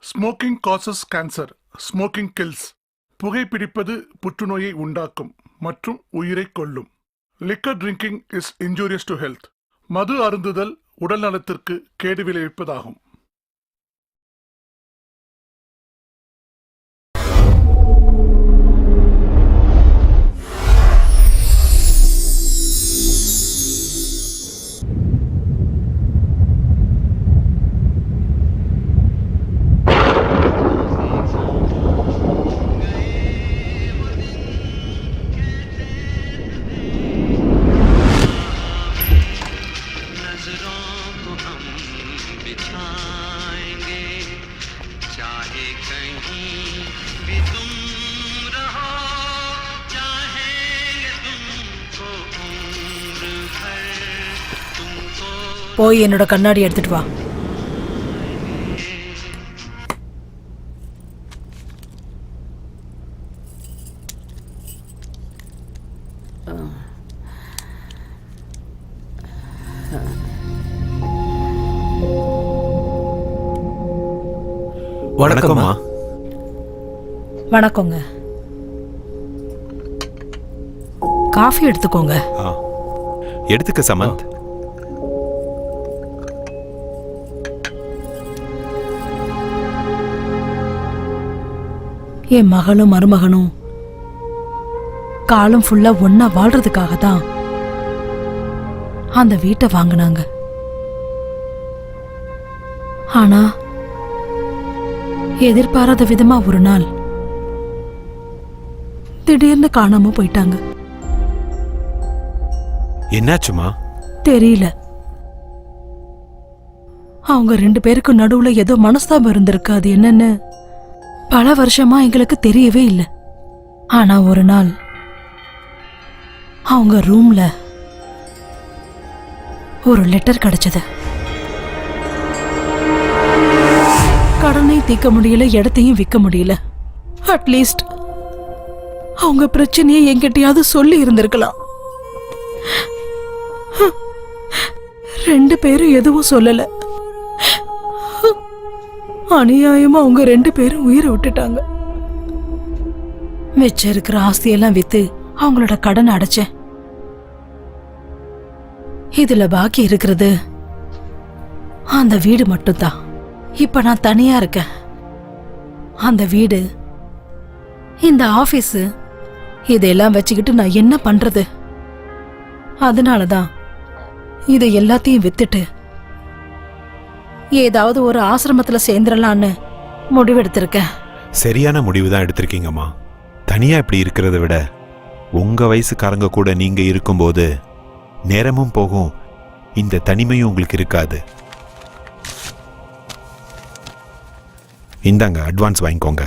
Smoking causes cancer, smoking kills. புகைப்பிடிப்பது புற்றுநோயை உண்டாக்கும் மற்றும் உயிரை கொல்லும். Liquor drinking is injurious to health. மது அருந்துதல் உடல் நலத்திற்கு கேடு விளைவிப்பதாகும். போய் என்னோட கண்ணாடி எடுத்துட்டு வா. வணக்கம்மா. வணக்கங்க. காஃபி எடுத்துக்கோங்க. எடுத்துக்க சமந்த். என் மகளும் மருமகனும் காலம் ஃபுல்லா ஒன்னா வாழ்றதுக்காக தான் அந்த வீட்டை வாங்கினாங்க. ஆனா எதிர்பாராத விதமா ஒரு நாள் திடீர்னு காணாம போயிட்டாங்க. என்னாச்சுமா? தெரியல. அவங்க 2 பேருக்கு நடுவுல ஏதோ மனஸ்தாபம் இருந்திருக்கு. அது என்னன்னு பல வருஷமா எங்களுக்கு தெரியவே இல்லை. ஆனா ஒரு நாள் அவங்க ரூம்ல ஒரு லெட்டர் கிடைச்சது. கடனை தீர்க்க முடியல, இடத்தையும் விற்க முடியல. அட்லீஸ்ட் அவங்க பிரச்சனையை என்கிட்டயாவது சொல்லி இருந்திருக்கலாம். 2 பேரும் எதுவும் சொல்லல. அநியாயமா அவங்க 2 பேரும் உயிரை விட்டுட்டாங்க. மிச்சம் இருக்கிற ஆஸ்தியெல்லாம் வித்து அவங்களோட கடனை அடைச்சேன். இதுல பாக்கி இருக்கிறது அந்த வீடு மட்டும்தான். இப்ப நான் தனியா இருக்கேன். அந்த வீடு, இந்த ஆபீஸ், இதெல்லாம் வச்சுக்கிட்டு நான் என்ன பண்றது? அதனாலதான் இதை எல்லாத்தையும் வித்துட்டு ஏதாவது ஒரு ஆசிரமத்துல சேர்ந்துடலான்னு முடிவெடுத்திருக்கேன். சரியான முடிவுதான் எடுத்திருக்கீங்கம்மா. தனியா இப்படி இருக்கிறத விட உங்க வயசுக்காரங்க கூட நீங்க இருக்கும்போது நேரமும் போகும், இந்த தனிமையும் உங்களுக்கு இருக்காது. இந்தாங்க, அட்வான்ஸ் வாங்கிக்கோங்க.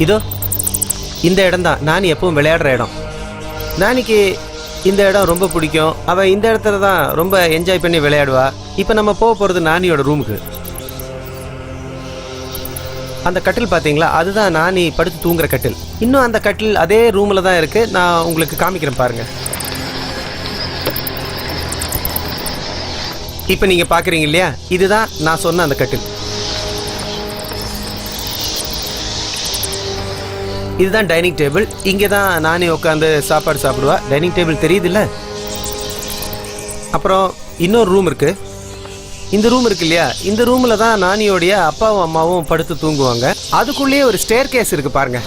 இதோ இந்த இடம் தான் நானி எப்பவும் விளையாடுற இடம். நானிக்கு இந்த இடம் ரொம்ப பிடிக்கும். அவள் இந்த இடத்துல தான் ரொம்ப என்ஜாய் பண்ணி விளையாடுவா. இப்போ நம்ம போக போகிறது நானியோட ரூமுக்கு. அந்த கட்டில் பார்த்தீங்களா, அதுதான் நானி படுத்து தூங்குற கட்டில். இன்னும் அந்த கட்டில் அதே ரூமில் தான் இருக்குது. நான் உங்களுக்கு காமிக்கிறேன் பாருங்க. இப்போ நீங்கள் பார்க்குறீங்க இல்லையா, இதுதான் நான் சொன்ன அந்த கட்டில். இதுதான் டைனிங் டேபிள். இங்கே தான் நானே உட்காந்து சாப்பாடு சாப்பிடுவா. டைனிங் டேபிள் தெரியுதுல்ல. அப்புறம் இன்னொரு ரூம் இருக்குது. இந்த ரூம் இருக்கு இல்லையா, இந்த ரூமில் தான் நானியோடைய அப்பாவும் அம்மாவும் படுத்து தூங்குவாங்க. அதுக்குள்ளேயே ஒரு ஸ்டேர் கேஸ் இருக்குது பாருங்க.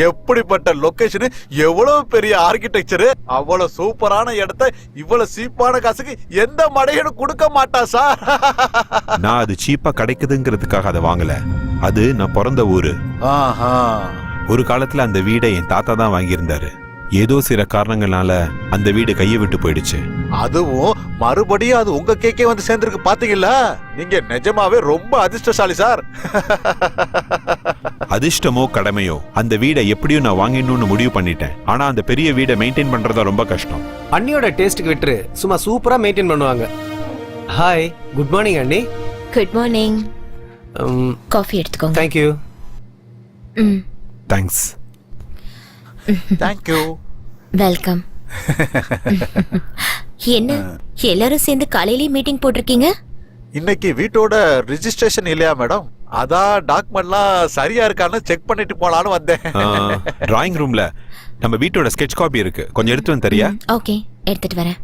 எப்படிப்பட்ட லொகேஷன், எவ்வளவு பெரிய ஆர்கிடெக்சர், அவ்வளவு சூப்பரான இடத்தை இவ்வளவு சீப்பான காசுக்கு எந்த மடையனும் கொடுக்க மாட்டா சார். நான் அது சீப்பா கிடைக்குதுங்கிறதுக்காக அதை வாங்கல. அது நான் பிறந்த ஊரு. ஒரு காலத்துல அந்த வீடை என் தாத்தா தான் வாங்கியிருந்தாரு. ஏதோ சில காரணங்களால அந்த வீடு கையை விட்டு போயிடுச்சு. அதுவும் மறுபடியும் அது உங்க கேக்கே வந்து சேர்ந்திருக்கு பாத்தீங்களா? நீங்க நிஜமாவே ரொம்ப அதிர்ஷ்டசாலி சார். அதிர்ஷ்டமோ கடமையோ, அந்த வீடை எப்படியும் நான் வாங்கிடணும்னு முடிவு பண்ணிட்டேன். ஆனா அந்த பெரிய வீடை மெயின்டைன் பண்றதா ரொம்ப கஷ்டம். அண்ணியோட டேஸ்ட்டுக்கு விட்டு சும்மா சூப்பரா மெயின்டைன் பண்ணுவாங்க. ஹாய், குட் மார்னிங் அண்ணி. Good morning. காஃபி எடுத்துக்கோங்க. தேங்க்யூ. தேங்க்ஸ். தேங்க்யூ. வெல்கம். என்ன எல்லாரும் சேர்ந்து காலையிலேயே மீட்டிங் போட்டிருக்கீங்க? இன்னைக்கு வீட்டோட ரிஜிஸ்ட்ரேஷன் இல்லையா மேடம்? அதான் டாக்குமெண்ட்லாம் சரியா இருக்கான்னு செக் பண்ணிட்டு போலான்னு வந்தேன். டிராயிங் ரூம்ல நம்ம வீட்டோட ஸ்கெட்ச் காப்பி இருக்கு, கொஞ்சம் எடுத்து வந்து தரியா? ஓகே, எடுத்துட்டு வரேன்.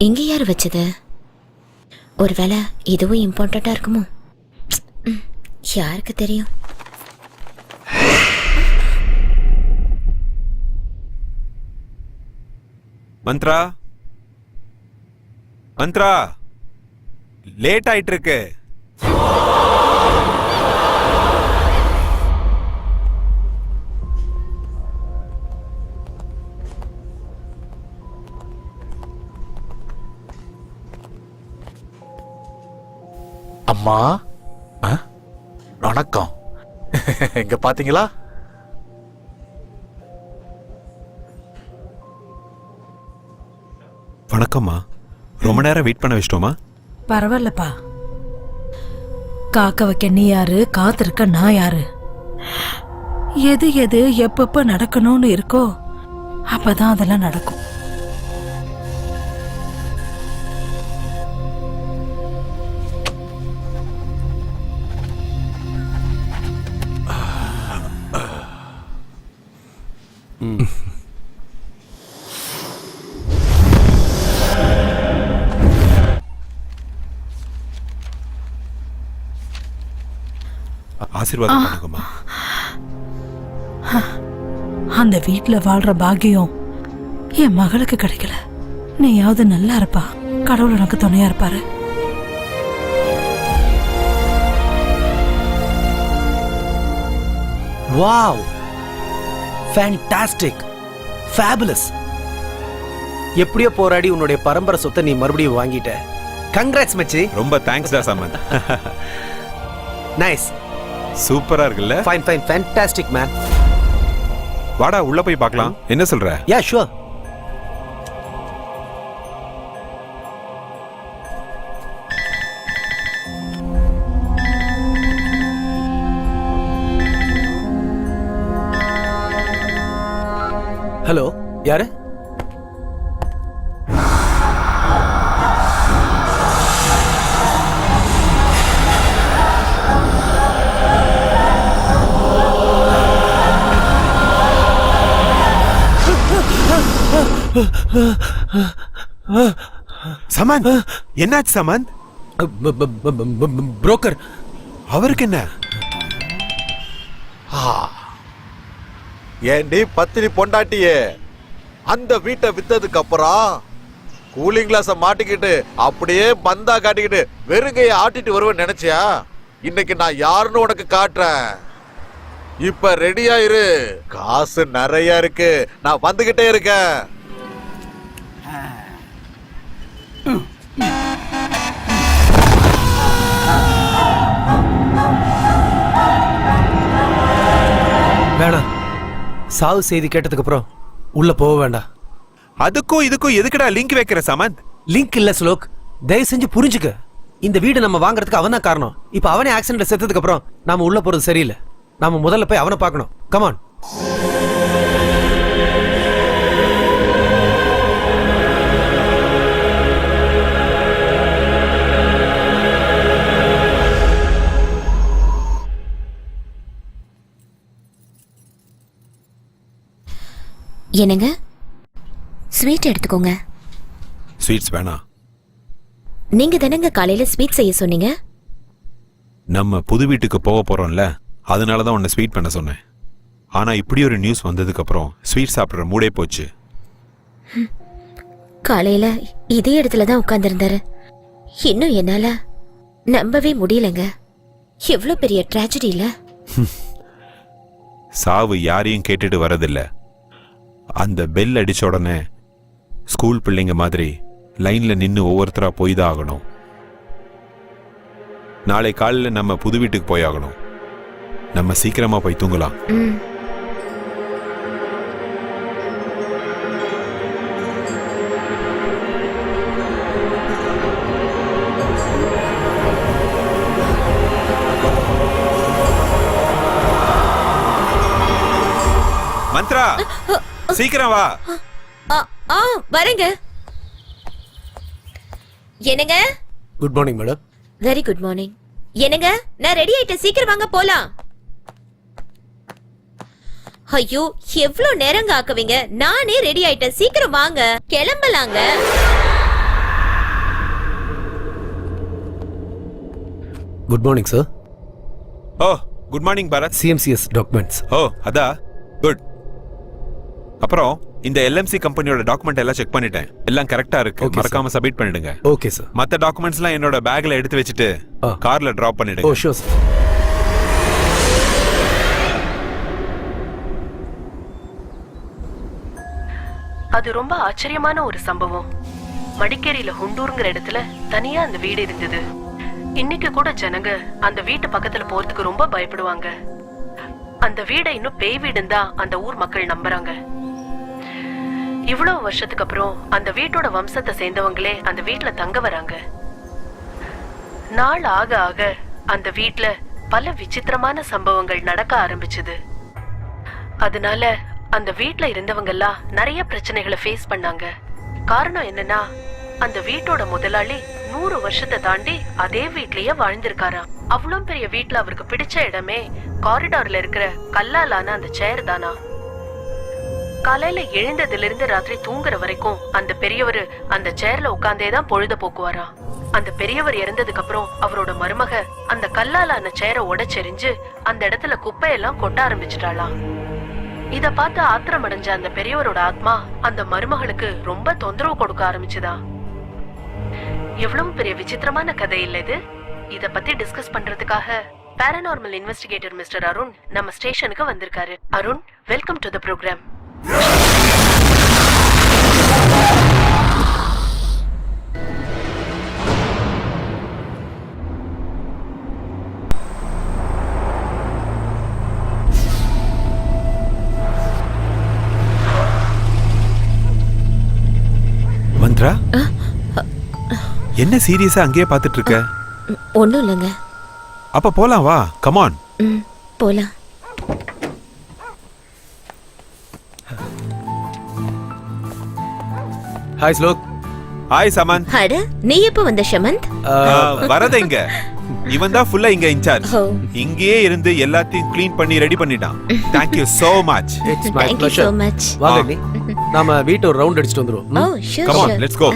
இங்க யார் வச்சது? ஒருவேளை இதுவும் இம்பார்ட்டண்டா இருக்குமோ? யாருக்கு தெரியும்? மந்த்ரா மந்த்ரா, லேட் ஆயிட்டு இருக்கு. அம்மா, வணக்கம். இங்க பாத்தீங்களா? வணக்கம்மா. ரொம்ப நேரம் வெயிட் பண்ண வச்சிட்டோமா? பரவாயில்லப்பா. காக்க வைக்க நீ யாரு, காத்திருக்க நான் யாரு? எது எது எப்பப்ப நடக்கணும்னு இருக்கோ அப்பதான் அதெல்லாம் நடக்கும். ஆசீர்வாதம் பண்ணுங்கம்மா. அந்த வீட்ல வாழ்ற பாக்கியம் என் மகளுக்கு கிடைக்கல. நீயாவது நல்லா இருப்பா. கடவுள் உனக்கு துணையா இருப்பாரு. Wow, fantastic, fabulous. எப்படியோ போராடி உன்னுடைய பரம்பரை சொத்தை நீ மறுபடியும் வாங்கிட்ட. கங்க்ராட்ஸ் மச்சி. ரொம்ப தேங்க்ஸ் டா சமந்த். நைஸ், சூப்பரா இருக்குல்ல? Fine fine, fantastic man. வாடா உள்ள போய் பார்க்கலாம். என்ன சொல்ற? Yeah sure. ஹலோ, யாரு? சமந்த், என்னாச்சு சமந்த்? புரோக்கர். அவருக்கு என்ன? ஏண்டி பத்தினி பொண்டாட்டியே, அந்த வீட்டை வித்ததுக்கு அப்புறம் கூலிங் கிளாஸ மாட்டிக்கிட்டு அப்படியே பந்தா காட்டிக்கிட்டு வெறுங்கைய ஆட்டிட்டு வருவேன்னு நினைச்சியா? இன்னைக்கு நான் யாருன்னு உனக்கு காட்டுறேன். இப்ப ரெடியா இரு. காசு நிறைய இருக்கு, நான் வந்துகிட்டே இருக்கேன். வேணாம், சாவு செய்தி கேட்டதுக்கு அப்புறம் உள்ள போக வேண்டாம். அதுக்கும் இதுக்கும் எதுக்குடா லிங்க் வைக்கிற சமந்த்? லிங்க் இல்ல ஸ்லோக், தயவு செஞ்சு புரிஞ்சுக்க. இந்த வீடு நம்ம வாங்குறதுக்கு அவன் தான் காரணம். இப்ப அவனே ஆக்சிடென்ட்ல செத்ததுக்கு அப்புறம் நாம உள்ள போறது சரியில்லை. நாம முதல்ல போய் அவனை பார்க்கணும். கமான். என்னங்க, ஸ்வீட் எடுத்துக்கோங்க. ஸ்வீட்ஸ் வேணாம். நீங்க தானங்க காலையில ஸ்வீட் செய்ய சொன்னீங்க. நம்ம புது வீட்டுக்கு போக போறோம்ல, அதனால தான் உன்னை ஸ்வீட் பண்ண சொன்னேன். ஆனா இப்படி ஒரு நியூஸ் வந்ததுக்கு அப்புறம் ஸ்வீட் சாப்பிடுற மூடே போச்சு. காலையில இதே இடத்துல தான் உட்கார்ந்திருந்தாரு. இன்னும் என்னால நம்பவே முடியலங்க. எவ்வளவு பெரிய ட்ராஜடி இல்ல? சாவு யாரையும் கேட்டுட்டு வரதில்ல. அந்த பெல் அடிச்ச உடனே ஸ்கூல் பிள்ளைங்க மாதிரி லைன்ல நின்று ஒவ்வொருத்தரா போய் தான் ஆகணும். நாளை காலையில் நம்ம புது வீட்டுக்கு போய் ஆகணும். நம்ம சீக்கிரமா போய் தூங்கலாம். மந்த்ரா, சீக்கிரம் வா. வரேங்க. என்னங்க? Good morning madam. Very good morning. என்னங்க, நான் ரெடி ஆயிட்டேன், சீக்கிரம் வாங்க போலாம். ஐயோ, எவ்வளவு நேரங்க ஆக்குவீங்க? நானே ரெடி ஆயிட்டேன், சீக்கிரம் வாங்க, கிளம்பலாங்க. Good morning sir. Oh, good morning Bharath. CMCS documents. Oh, அதா குட். அப்புறம் இந்த எல்எம்சி கம்பெனியோட டாக்குமெண்ட் எல்லாம் செக் பண்ணிட்டேன். எல்லாம் கரெக்டா இருக்கு. Okay, sir. மறக்காம சப்மிட் பண்ணிடுங்க. Okay sir. மத்த டாக்குமெண்ட்ஸ் எல்லாம் என்னோட பேக்ல எடுத்து வச்சுட்டு கார்ல டிராப் ஓ பண்ணிடுங்க. Sure sir. அது ரொம்ப ஆச்சரியமான ஒரு சம்பவம். மடிக்கேரியில ஹுண்டூருங்கிற இடத்துல தனியா அந்த வீடு இருந்தது. இன்னைக்கு கூட ஜனங்க அந்த வீட்டு பக்கத்துல போறதுக்கு ரொம்ப பயப்படுவாங்க. அந்த வீடை இன்னும் பேய் வீடுன்னு தான் அந்த ஊர் மக்கள் நம்புறாங்க. இவ்வளவு வருஷத்துக்கு அப்புறம் அந்த வீட்டோட வம்சத்தை சேர்ந்தவங்களே அந்த வீட்டுல தங்க வராங்க. நாள் ஆக ஆக அந்த வீட்டுல பல விசித்திரமான சம்பவங்கள் நடக்க ஆரம்பிச்சது. அதனால அந்த வீட்ல இருந்தவங்க எல்லாம் நிறைய பிரச்சனைகளை ஃபேஸ் பண்ணாங்க. காரணம் என்னன்னா, அந்த வீட்டோட முதலாளி 100 வருஷத்தை தாண்டி அதே வீட்லயே வாழ்ந்திருக்காராம். அவ்வளவு பெரிய வீட்ல அவருக்கு பிடிச்ச இடமே காரிடார்ல இருக்கிற கல்லாலான அந்த சேர் தானா. காலையில எழுந்ததுல இருந்து ராத்திரி தூங்குற வரைக்கும் அந்த பெரியவர் அந்த சேர்ல உட்கார்ந்தேதான் பொழுத போக்குவாராம். அந்த பெரியவர் இறந்ததுக்கு அப்புறம் அவரோட மருமக அந்த கல்லாலான சேரை உடைச்செறிஞ்சு அந்த இடத்துல குப்பையெல்லாம் கொட்ட ஆரம்பிச்சிட்டாளாம். இத பார்த்து ஆத்திரம் அடைஞ்ச அந்த பெரியவரோட ஆத்மா அந்த மருமகளுக்கு ரொம்ப தொந்தரவு கொடுக்க ஆரம்பிச்சுதா. எவ்வளவு பெரிய விசித்திரமான கதை இல்ல இது. இத பத்தி டிஸ்கஸ் பண்றதுக்காக பாராநார்மல் இன்வெஸ்டிகேட்டர் மிஸ்டர் அருண் நம்ம ஸ்டேஷனுக்கு வந்திருக்காரு. Arun, welcome to the programme. Mantra, என்ன சீரியஸா அங்கேயே பார்த்துட்டு இருக்க? ஒண்ணும் இல்லைங்க. அப்ப போலாம் வா. Come on. போலாம். ஹாய் ஸ்லோக். ஹாய் சமந்த். அட, நீ எப்ப வந்த ஷமந்த்? வரத இங்க இவன் தான் ஃபுல்லா இங்க இன்சார்ஜ். ஓ. இங்கேயே இருந்து எல்லாத்தையும் க்ளீன் பண்ணி ரெடி பண்ணிட்டான். Thank you so much. It's my Thank you pleasure. so much. வாங்க நீ. நாம வீட்டை ஒரு ரவுண்ட் அடிச்சிட்டு வந்துருவோம். Oh, sure, Come on, sure. let's go.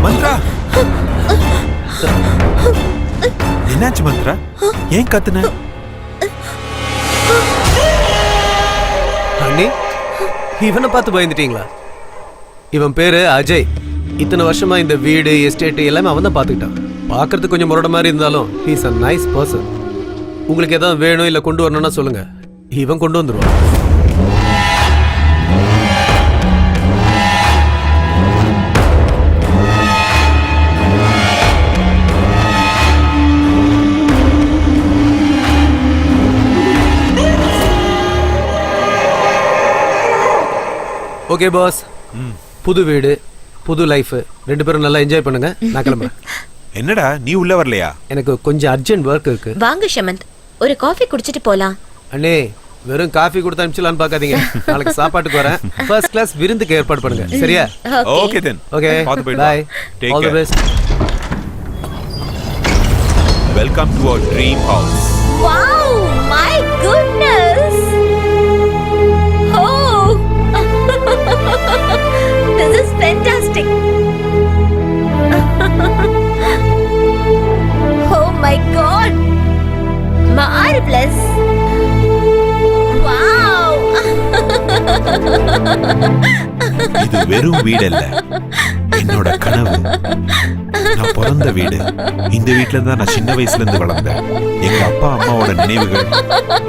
Mantra, என்னாச்சு மந்த்ரா? ஏன் கத்துன? அண்ணி, இவனை பார்த்து பயந்துட்டீங்களா? இவன் பேரு அஜய். இத்தனை வருஷமா இந்த வீடு எஸ்டேட் எல்லாமே அவன் தான் பார்த்துக்கிட்டான். பார்க்கறதுக்கு கொஞ்சம் முரட மாதிரி இருந்தாலும் ஹீஸ் அ நைஸ் பர்சன். உங்களுக்கு எதாவது வேணும் இல்லை கொண்டு வரணும்னா சொல்லுங்க, இவன் கொண்டு வந்துருவான். ஓகே பாஸ், புது வீடு புது லைஃப், ரெண்டு பேரும் நல்லா என்ஜாய் பண்ணுங்க. நான் கிளம்புறேன். என்னடா நீ உள்ள வரலையா? எனக்கு கொஞ்சம் அர்ஜென்ட் ஒர்க் இருக்கு. வாங்க ஷமந்த், ஒரு காஃபி குடிச்சிட்டு போலாம். அண்ணே, வெறும் காஃபி கொடுத்து அனுப்பிச்சலான்னு பார்க்காதீங்க. நாளைக்கு சாப்பாட்டுக்கு வரேன். ஃபர்ஸ்ட் கிளாஸ் விருந்துக்கு ஏற்பாடு பண்ணுங்க, சரியா? Okay then. ஓகே, பாத்து போயிடு. Bye. Take all the care. Best. Welcome to our dream house. Wow, my goodness. Oh. This is fantastic. Oh my god. Marvelous. Wow. இது வெறும் வீடு இல்ல, என்னோட கனவு. நான் பிறந்த வீடு. இந்த வீட்ல தான் நான் சின்ன வயசுல இருந்து வளர்ந்தேன். எங்க அப்பா அம்மாவோட நினைவுகள்,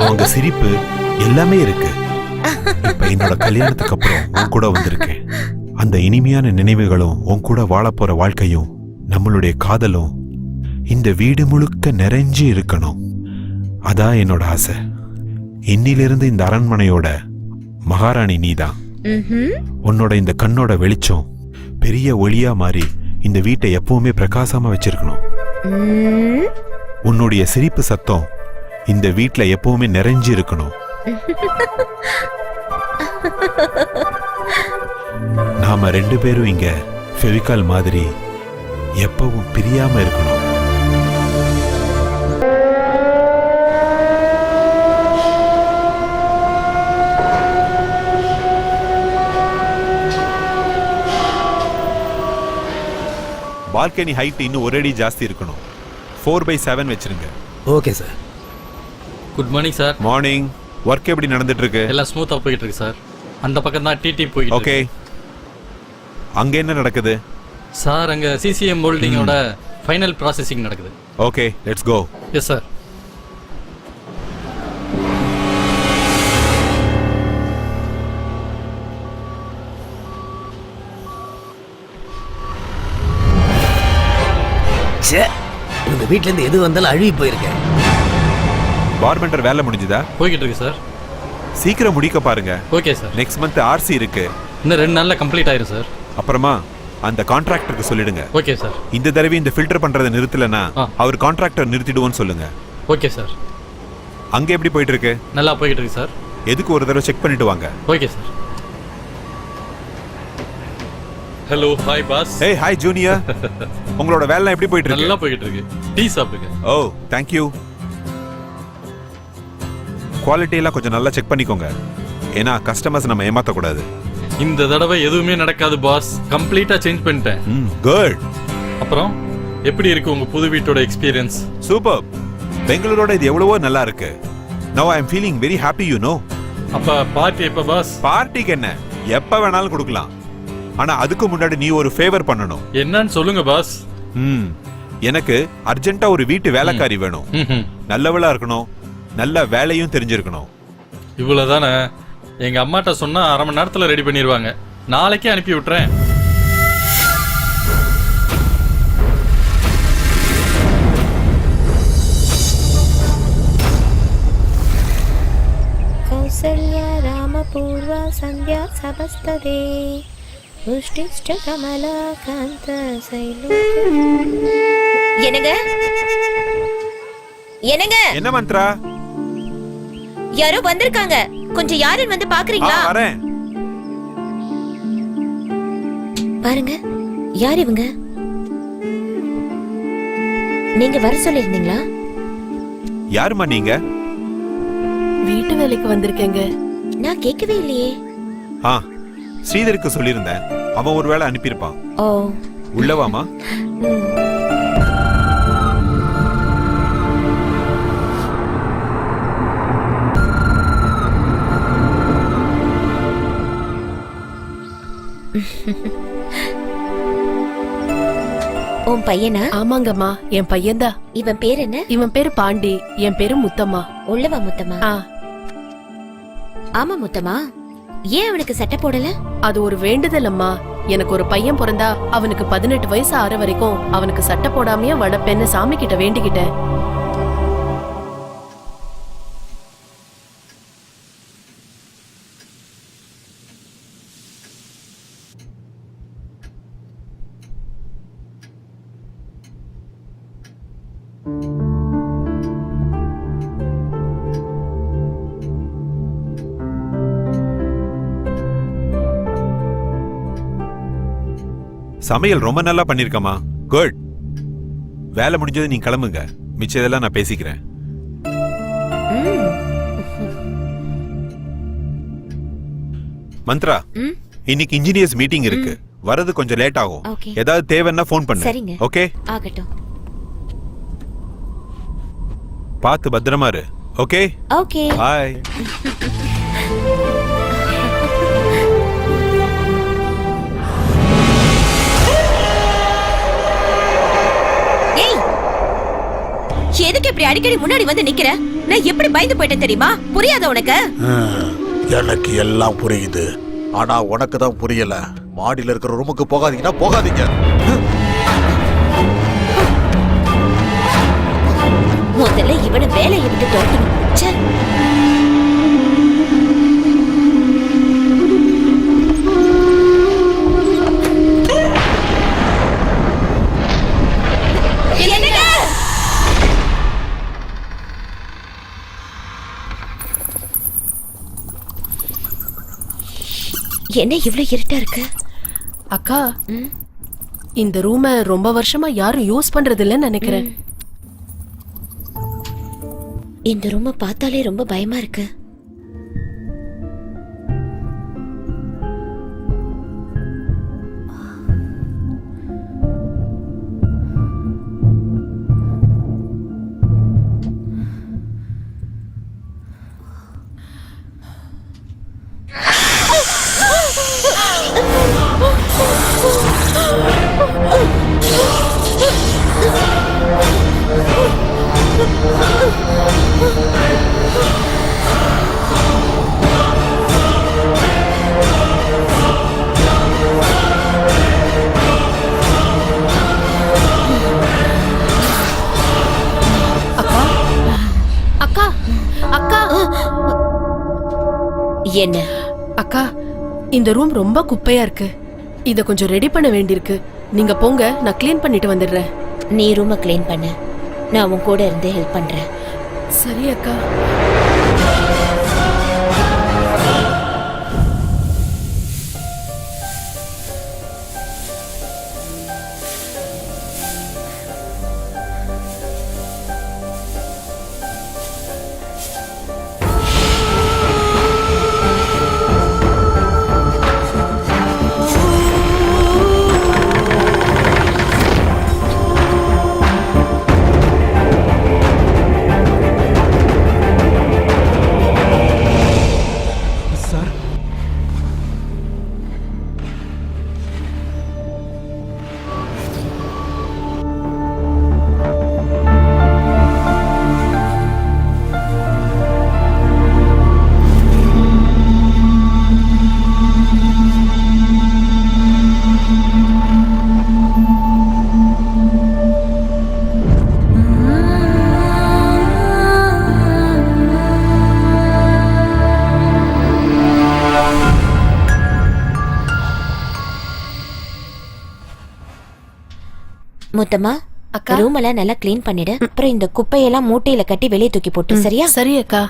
அவங்க சிரிப்பு எல்லாமே இருக்கு. இப்ப என்னோட கல்யாணத்துக்கு அப்புறம் உன் கூட வந்திருக்கேன். அந்த இனிமையான நினைவுகளும் உன் கூட வாழ போற வாழ்க்கையும் நம்மளுடைய காதலும் இந்த வீடு முழுக்க நிறைஞ்சு இருக்கணும். அதான் என்னோட ஆசை. இன்னிலிருந்து இந்த அரண்மனையோட மகாராணி நீதான். உன்னோட இந்த கண்ணோட வெளிச்சம் பெரிய ஒளியா மாறி இந்த வீட்டை எப்பவுமே பிரகாசமா வச்சிருக்கணும். உன்னுடைய சிரிப்பு சத்தம் இந்த வீட்ல எப்பவுமே நிறைஞ்சு இருக்கணும். நாம 2 பேரும் இங்க ஃபெவிகால் மாதிரி எப்பவும் பிரியாம இருக்கணும். பால்கனி ஹைட் இன்னும் ஒரு அடி ஜாஸ்தி இருக்கணும். 4/7 வச்சிருங்க. Okay sir. Good morning sir. Morning. Work எப்படி நடந்துட்டு இருக்கு? எல்லாம் ஸ்மூத்தா போயிட்டு இருக்கு சார். அந்த பக்கம் தான் டிடி போயிட்டு ஓகே. அங்க என்ன நடக்குது? சார் அங்க சிசிஎம் ஹோல்டிங்கோட ஃபைனல் ப்ராசஸிங் நடக்குது. Okay, let's go. Yes sir. இந்த வீட்ல இருந்து எது வந்தாலும் அழுகி போயிருக்கேன். பார்பெண்டர் வேலை முடிஞ்சுதா? போய்கிட்டு இருக்கு சார். சீக்கிரம் முடிக்க பாருங்க. Okay sir. Next month RC இருக்கு. இன்னும் 2 நாள்ல கம்ப்ளீட் ஆயிரும் சார். அப்புறமா அந்த கான்ட்ராக்டருக்கு சொல்லிடுங்க. Okay sir. இந்த தடவை இந்த ஃபில்டர் பண்றதை நிறுத்தலனா ஆ. அவர் கான்ட்ராக்டர் நிறுத்திடுவோன்னு சொல்லுங்க. Okay sir. அங்க எப்படி போயிட்டு இருக்கு? நல்லா போய்கிட்டு இருக்கு சார். எதுக்கு ஒரு தடவை செக் பண்ணிட்டு வாங்க. Okay sir. Hello, hi boss. ஏய் ஹாய் ஜூனியர். உங்களோட வேலை எப்படி போயிட்டு இருக்கு? நல்லா போய்கிட்டு இருக்கு. டீ சாப்பிடுங்க. ஓ தேங்க் யூ. குவாலிட்டி எல்லாம் கொஞ்சம் நல்லா செக் பண்ணிக்கோங்க. ஏன்னா கஸ்டமர்ஸ் நம்ம ஏமாத்த கூடாது. இந்த தடவை எதுவுமே நடக்காது பாஸ். கம்ப்ளீட்டா சேஞ்ச் பண்ணிட்டேன். குட். அப்புறம் எப்படி இருக்கு உங்க புது வீட்டோட எக்ஸ்பீரியன்ஸ்? சூப்பர். பெங்களூரோட இது எவ்வளவோ நல்லா இருக்கு. Now I am feeling very happy you know. அப்ப பார்ட்டி எப்ப பாஸ்? பார்ட்டிக்கு என்ன எப்ப வேணாலும் கொடுக்கலாம். ஆனா அதுக்கு முன்னாடி நீ ஒரு ஃபேவர் பண்ணணும். என்னன்னு சொல்லுங்க பாஸ். எனக்கு அர்ஜென்ட்டா ஒரு வீட்டு வேலைக்காரி வேணும். நல்லவளா இருக்கணும். நல்ல வேலையும் தெரிஞ்சிருக்கணும். இவ்வளவுதானே? எங்க அம்மாட்ட சொன்னா 1/2 மணி நேரத்துல ரெடி பண்ணிடுவாங்க. நாளைக்கே அனுப்பி விட்டுறேன். கௌசல்யா ராமபூர்வா சந்தியா சபஸ்ததே புஷ்டிஷ்ட கமலா காந்த சைலு. என்னங்க என்னங்க? என்ன மந்த்ரா? யாரோ வந்திருக்காங்க. கொஞ்சம் யாருன்னு வந்து பாக்குறீங்களா? வரேன். பாருங்க, யார் இவங்க? நீங்க வர சொல்லிருந்தீங்களா? யாருமா நீங்க? வீட்டு வேலைக்கு வந்திருக்கேங்க. நான் கேட்கவே இல்லையே. ஸ்ரீதருக்கு சொல்லியிருந்தேன். அவன் ஒரு வேளை அனுப்பியிருப்பான். ஓ, உள்ளவாமா? உன் பையனா? ஆமாங்கம்மா, என் பையன்தான். இவன் பேர் என்ன? இவன் பேரு பாண்டி, என் பேரு முத்தம்மா. உள்ளவா முத்தம்மா? ஆமா முத்தம்மா. ஏன் அவனுக்கு சட்டை போடல? அது ஒரு வேண்டுதல் அம்மா. எனக்கு ஒரு பையன் பிறந்தா அவனுக்கு 18 வயசு ஆற வரைக்கும் அவனுக்கு சட்டை போடாமையே வளர்ப்பேன்னு சாமி கிட்ட வேண்டிக்கிட்டேன். சமையல் ரொம்ப நல்லா பண்ணிருக்கமா. குட். வேலை முடிஞ்சது நீ கிளம்புங்க. மிச்சதெல்லாம் நான் பேசிக்கிறேன். மந்த்ரா, இன்னைக்கு இன்ஜினியர்ஸ் மீட்டிங் இருக்கு. வரது கொஞ்சம் லேட் ஆகும். ஏதாவது தேவைன்னா ஃபோன் பண்ணு. சரிங்க. ஓகே? ஆகட்டும். பார்த்து பத்திரமா இரு. ஓகே? ஓகே. பாய். எதுக்கு இப்படி அடிக்கடி முன்னாடி வந்து நிக்கிற? நான் எப்படி பயந்து போயிட்டேன் தெரியுமா? புரியாத உனக்கு? எனக்கு எல்லாம் புரியுது. ஆனா உனக்கு தான் புரியல. மாடியில இருக்கிற ரூமுக்கு போகாதீங்கன்னா போகாதீங்க. முதல்ல இவனை வேலையை விட்டு துரத்தணும். என்ன இவ்ளோ இருட்டா இருக்கு? அக்கா, இந்த ரூமை ரொம்ப வருஷமா யாரும் யூஸ் பண்றது இல்லைன்னு நினைக்கிறேன். இந்த ரூமை பார்த்தாலே ரொம்ப பயமா இருக்கு. அக்கா, அக்கா, என்ன? அக்கா, இந்த ரூம் ரொம்ப குப்பையா இருக்கு. இத கொஞ்சம் ரெடி பண்ண வேண்டியிருக்கு. நீங்க போங்க, நான் க்ளீன் பண்ணிட்டு வந்துடுறேன். நீ ரூமை க்ளீன் பண்ணு, நான் உன் கூட இருந்து ஹெல்ப் பண்றேன். சரி அக்கா. முத்தம்மா, அக்கா. ரூம் எல்லாம் நல்லா க்ளீன் பண்ணிடு. அப்புறம் இந்த குப்பையெல்லாம் மூட்டையில கட்டி வெளியே தூக்கி போட்டு, சரியா? சரி அக்கா.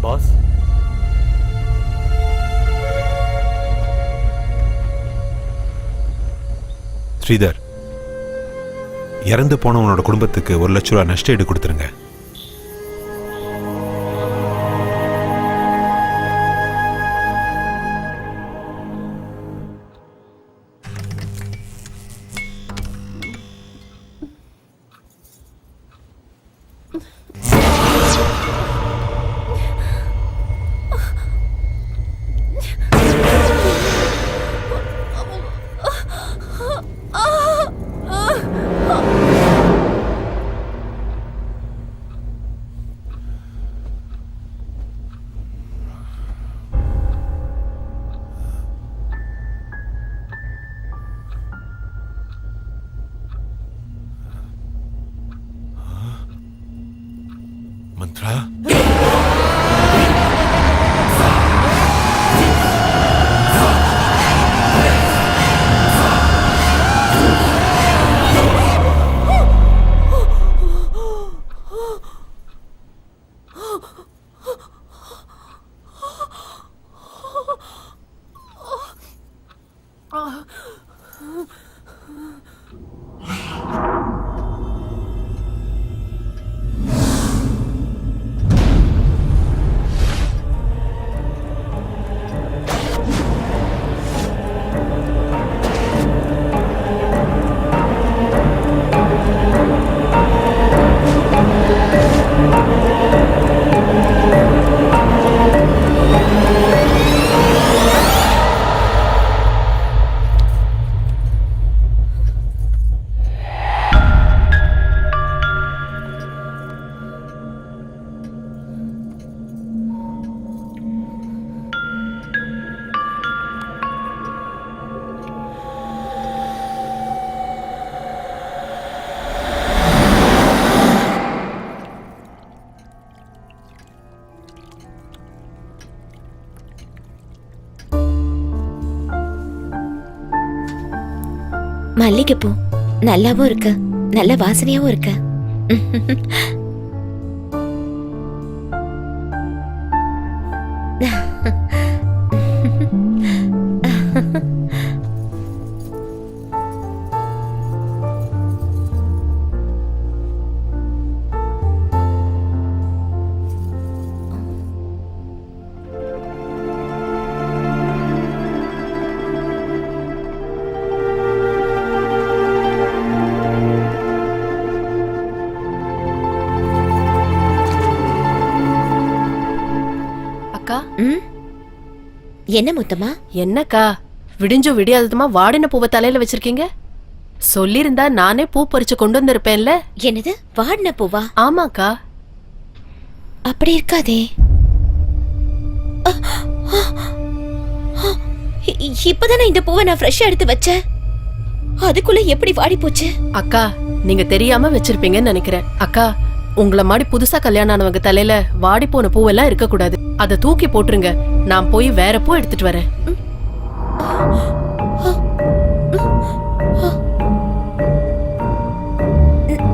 பாஸ், ஸ்ரீதர், இறந்து போனவனோட குடும்பத்துக்கு 1 லட்ச ரூபா நஷ்ட ஈடு கொடுத்துருங்க. மந்த்ரா, மல்லிகைப்பூ நல்லாவும் இருக்கு, நல்ல வாசனையாவும் இருக்கு. அக்கா, ம்? என்ன முத்தம்மா? என்னக்கா விடிஞ்சோ விடியாததுமா வாடின பூவை தலையில வச்சிருக்கீங்க? சொல்லிருந்தா நானே பூ பறிச்சு கொண்டு வந்திருப்பேன்ல. என்னது வாடின பூவா? ஆமாக்கா. அப்படி இருக்காதே. இப்பதானே இந்த பூவை நான் ஃப்ரெஷ்ஷா எடுத்து வச்சேன். அதுக்குள்ள எப்படி வாடி போச்சு? அக்கா, நீங்க தெரியாம வச்சிருப்பீங்கன்னு நினைக்கிறேன். அக்கா, உங்கள மாதிரி புதுசா கல்யாணம் ஆனவங்க தலையில வாடி போன பூவெல்லாம் இருக்க கூடாது. அதை தூக்கி போட்டுருங்க. நான் போய் வேற பூ எடுத்துட்டு வரேன்.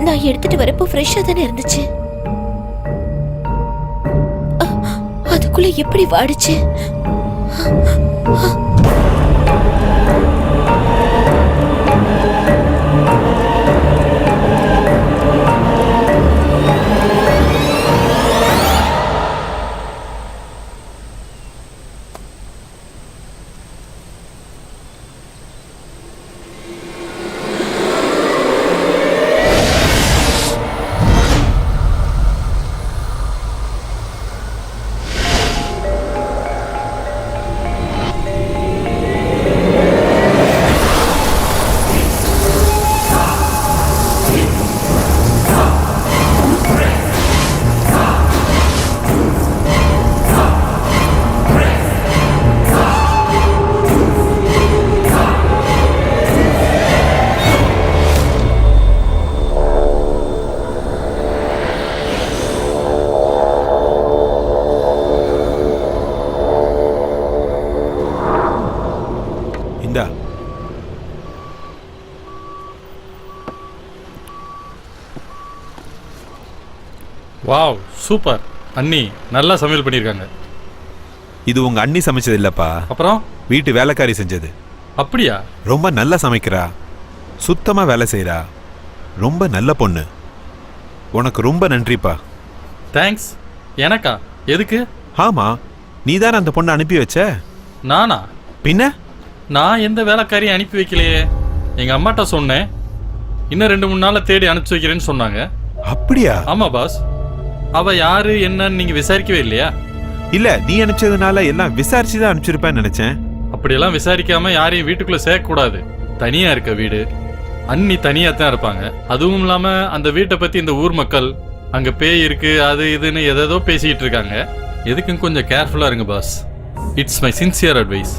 நான் எடுத்துட்டு வரப்போ ஃப்ரெஷ்ஷா தானே இருந்துச்சு. அதுக்குள்ள எப்படி வாடிச்சு? Wow, super. அண்ணி நல்லா சமையல் பண்ணியிருக்காங்க. இது உங்க அண்ணி சமைச்சது இல்லப்பா, அப்புறம் வீட்டு வேலைக்காரி செஞ்சது. அப்படியா? ரொம்ப நல்லா சமைக்கிறா, சுத்தமா வேலை செய்றா, ரொம்ப நல்ல பொண்ணு. உனக்கு ரொம்ப நன்றிப்பா. தேங்க்ஸ். எனக்கா? எதுக்கு? ஆமா, நீதானே அந்த பொண்ணை அனுப்பி வச்ச. நானா? பின்ன நான் எந்த வேலைக்காரியும் அனுப்பி வைக்கலையே. எங்க அம்மாட்ட சொன்னேன், இன்னும் 2-3 நாள்ல தேடி அனுப்பிச்சு வைக்கிறேன்னு சொன்னாங்க. அப்படியா? ஆமா பாஸ். அவ யாரு என்னன்னு நீங்க விசாரிக்கவே இல்லையா? இல்ல, நீ அனுப்பிச்சதுனால எல்லாம் விசாரிச்சுதான் அனுப்பிச்சிருப்பேன்னு நினைச்சேன். அப்படியெல்லாம் விசாரிக்காம யாரையும் வீட்டுக்குள்ள சேர்க்க கூடாது. தனியா இருக்க வீடு, அண்ணி தனியா தான் இருப்பாங்க. அதுவும் இல்லாம அந்த வீட்டை பத்தி இந்த ஊர் மக்கள் அங்க பேய் இருக்கு அது இதுன்னு எதோ பேசிட்டு இருக்காங்க. எதுக்கும் கொஞ்சம் கேர்ஃபுல்லா இருங்க boss. It's my sincere advice.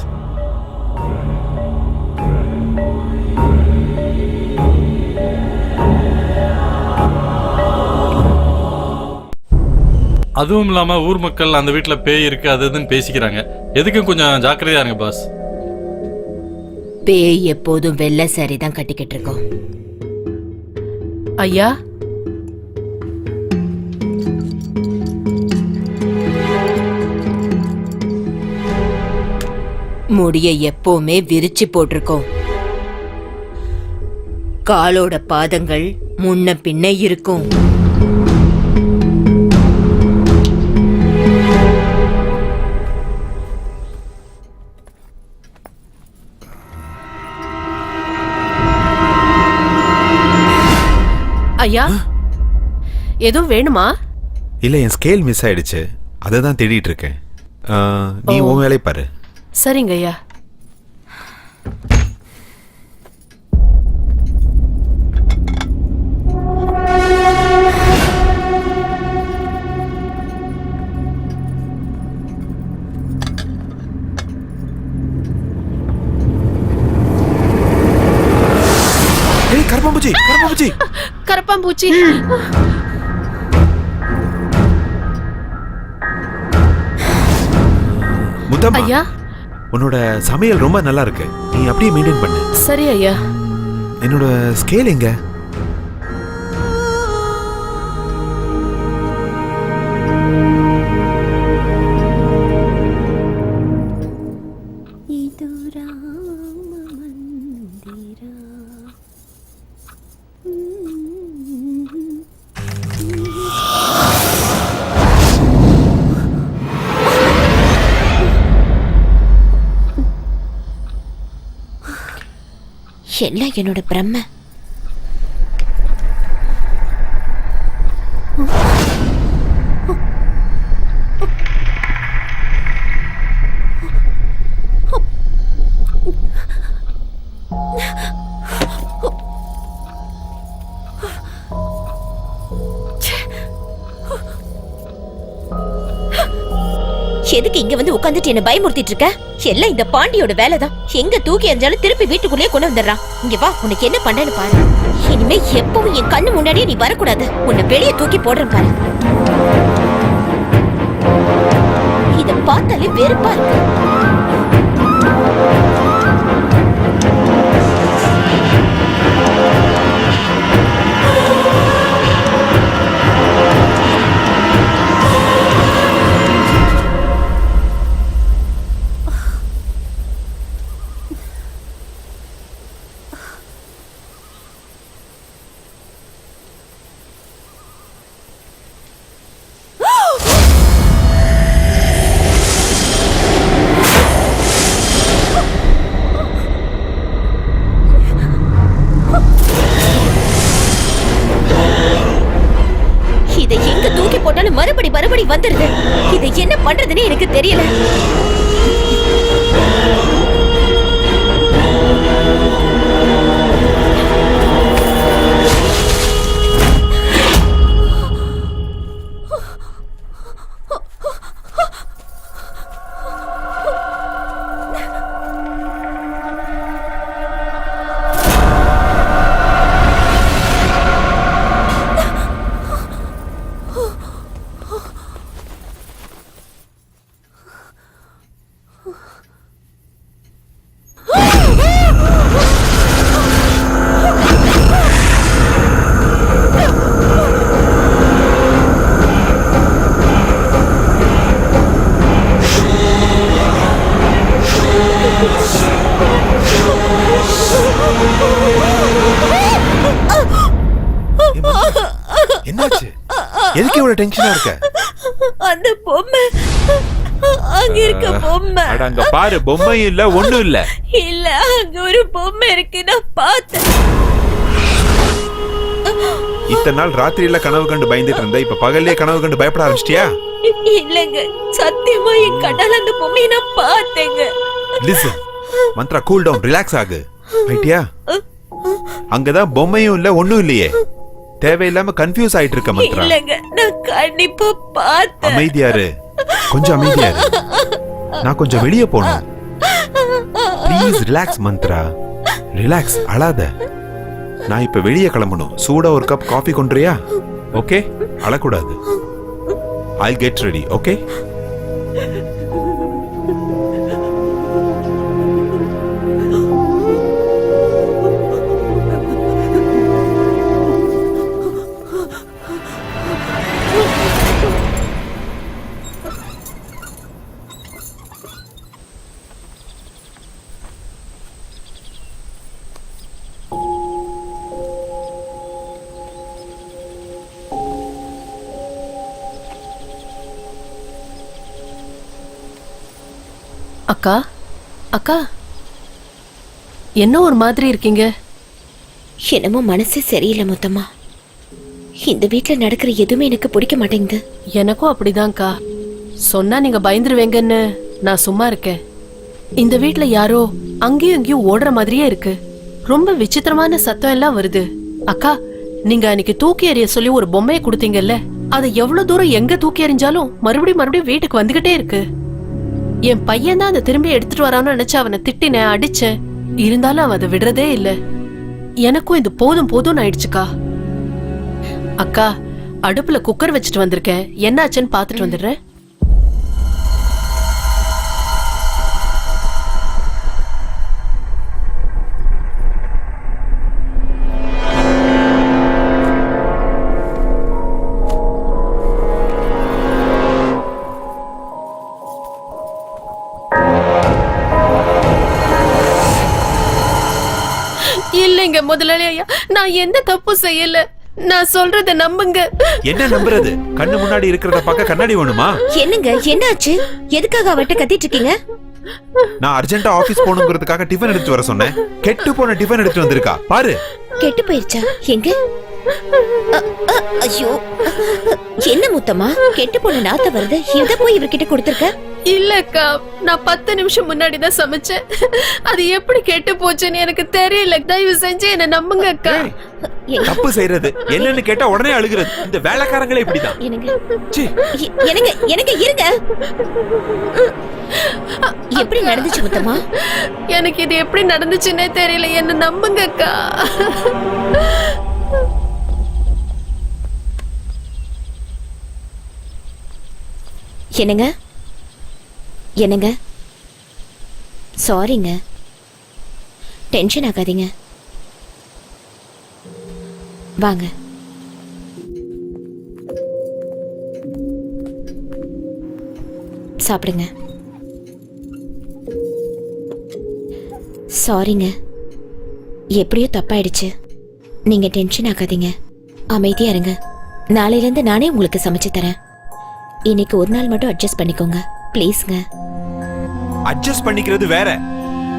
அதுவும் இல்லாம ஊர் மக்கள் அந்த வீட்டுல பேய் இருக்கு அது இதுன்னு பேசிக்கிறாங்க. எதுக்கும் கொஞ்சம் ஜாக்கிரதையா இருங்க பாஸ். பேய் எப்போதும் வெள்ளை சாரி தான் கட்டிக்கிட்டு இருக்கோம். ஐயா, முடிய எப்பவுமே விரிச்சு போட்டிருக்கோம். காலோட பாதங்கள் முன்ன பின்ன இருக்கும். ஐயா, எதுவும் வேணுமா? இல்ல, என் ஸ்கேல் மிஸ் ஆயிடுச்சு, அதை தான் தேடிட்டு இருக்கேன். நீ உன் வேலையை பாரு. சரிங்க ஐயா. கரப்பாம்பூச்சி, கரப்பாம்பூச்சி, கரப்பாம்பூச்சி. முத்தம்மா, ஐயா, உன்னோட சமையல் ரொம்ப நல்லா இருக்கு, நீ அப்படியே மெயின்டைன் பண்ணு. சரி ஐயா. என்னோட ஸ்கேல் எங்க? எல்லாம் என்னோட பிரம்ம. எதுக்கு இங்க வந்து உட்கார்ந்துட்டு என்ன பயமுறுத்திட்டு இருக்க? எல்லாம் இந்த பாண்டியோட வேலைதான். எங்க தூக்கி எறிஞ்சாலும் திருப்பி வீட்டுக்குள்ளேயே கொண்டு வந்துடுறான். இங்க வா, உனக்கு என்ன பண்ணேன்னு பாரு. இனிமே எப்பவும் என் கண்ணு முன்னாடியே நீ வரக்கூடாது. உன்னை வெளியே தூக்கி போடுறேன் பாரு. இத பார்த்தாலே வெறுப்பா இருக்கு. மறுபடி வந்துருது. இதை என்ன பண்றதுன்னு எனக்கு தெரியல. என்னாச்சு? எதுக்கு இவ்வளவு டென்ஷனா இருக்க? அந்த பொம்மை அங்க இருக்க பொம்மை. அட அங்க பாரு, பொம்மையும் இல்ல ஒண்ணும் இல்ல. இல்ல, அங்க ஒரு பொம்மை இருக்கு, நான் பார்த்தேன். இத்தனை நாள் ராத்திரியில கனவு கண்டு பயந்துட்டு இருந்த, இப்ப பகல்லே கனவு கண்டு பயப்பட ஆரம்பிச்சிட்டியா? இல்லங்க, சத்தியமா என் கண்ணால அந்த பொம்மையை நான் பார்த்தேங்க. Listen Mantra, cool down, relax ஆகு. ரைட்டியா? அங்கதான் பொம்மையும் இல்ல ஒண்ணும் இல்லையே. தேவையில்லாம கன்ஃபியூஸ் ஆயிட்டு இருக்க மந்த்ரா. இல்லங்க, நான் கண்டிப்பா பார்த்தேன். அமைதியாரு, கொஞ்சம் அமைதியாரு. நான் கொஞ்சம் வெளியே போகணும். ப்ளீஸ் ரிலாக்ஸ் மந்த்ரா, ரிலாக்ஸ், அழாத. நான் இப்ப வெளியே கிளம்பணும். சூடா ஒரு கப் காஃபி கொண்டுறியா? ஓகே, அழக்கூடாது. I'll get ready, okay? அக்கா, அக்கா, என்ன ஒரு மாதிரி இருக்கீங்க? என்னமோ மனசே சரியில்லை மொத்தமா. இந்த வீட்டுல நடக்கிற எதுவுமே எனக்கு பிடிக்க மாட்டேங்குது. எனக்கும் அப்படிதான்க்கா. சொன்னா நீங்க பயந்துருவேங்கன்னு நான் சும்மா இருக்கேன். இந்த வீட்டுல யாரோ அங்கேயும் அங்கேயும் ஓடுற மாதிரியே இருக்கு. ரொம்ப விசித்திரமான சத்தம் எல்லாம் வருது. அக்கா, நீங்க அன்னைக்கு தூக்கி எறிய சொல்லி ஒரு பொம்மையை கொடுத்தீங்கல்ல, அதை எவ்வளவு தூரம் எங்க தூக்கி எறிஞ்சாலும் மறுபடியும் வீட்டுக்கு வந்துகிட்டே இருக்கு. என் பையன் தான் அதை திரும்பி எடுத்துட்டு வரான்னு நினைச்சு அவனை திட்டினேன், அடிச்சேன். இருந்தாலும் அவன் அதை விடுறதே இல்ல. எனக்கும் இது போதும் போதும்னு ஆயிடுச்சுக்கா. அக்கா, அடுப்புல குக்கர் வச்சுட்டு வந்திருக்கேன், என்னாச்சுன்னு பாத்துட்டு வந்துடுறேன். இல்லைங்க முதலாளி ஐயா, நான் எந்த தப்பு செய்யல. நான் சொல்றத நம்புங்க. என்ன நம்புறது? கண்ணு முன்னாடி இருக்கிறத பார்க்க கண்ணாடி வேணுமா? என்னங்க என்னாச்சு? எதுக்காக அவட்ட கத்திட்டு இருக்கீங்க? நான் அர்ஜென்ட்டா ஆபீஸ் போகணுங்கிறதுக்காக டிஃபன் எடுத்து வர சொன்னேன். கெட்டு போன டிஃபன் எடுத்து வந்திருக்கா பாரு. கெட்டு போயிருச்சா? எங்க? ஐயோ, என்ன முத்தம்மா கெட்டு போன நாத்த வருது. இத போய் இவர்கிட்ட கொடுத்திருக்க? இல்லக்கா, நான் 10 நிமிஷம் முன்னாடி தான் சமைச்சேன். அது எப்படி கெட்டு போச்சுன்னு எனக்கு தெரியல. தயவு செஞ்சு என்ன நம்புங்க அக்கா. தப்பு செய்யறது என்னன்னு கேட்டா உடனே அழுகிறது. இந்த வேலைக்காரங்களே இப்படிதான். எனக்கு இருங்க. எப்படி நடந்துச்சு முத்தம்மா? எனக்கு இது எப்படி நடந்துச்சுன்னே தெரியல. என்ன நம்புங்க அக்கா. என்னங்க என்னங்க? சாரிங்க, டென்ஷன் ஆகாதீங்க. வாங்க. சாப்பிடுங்க. சாரிங்க, எப்படியோ தப்பாயிடுச்சு. நீங்க டென்ஷன் ஆகாதீங்க, அமைதியா இருங்க. நாளையில இருந்து நானே உங்களுக்கு சமைச்சு தரேன். இன்னைக்கு ஒரு நாள் மட்டும் அட்ஜஸ்ட் பண்ணிக்கோங்க ப்ளீஸ்ங்க. அட்ஜஸ்ட் பண்ணிக்கிறது வேற,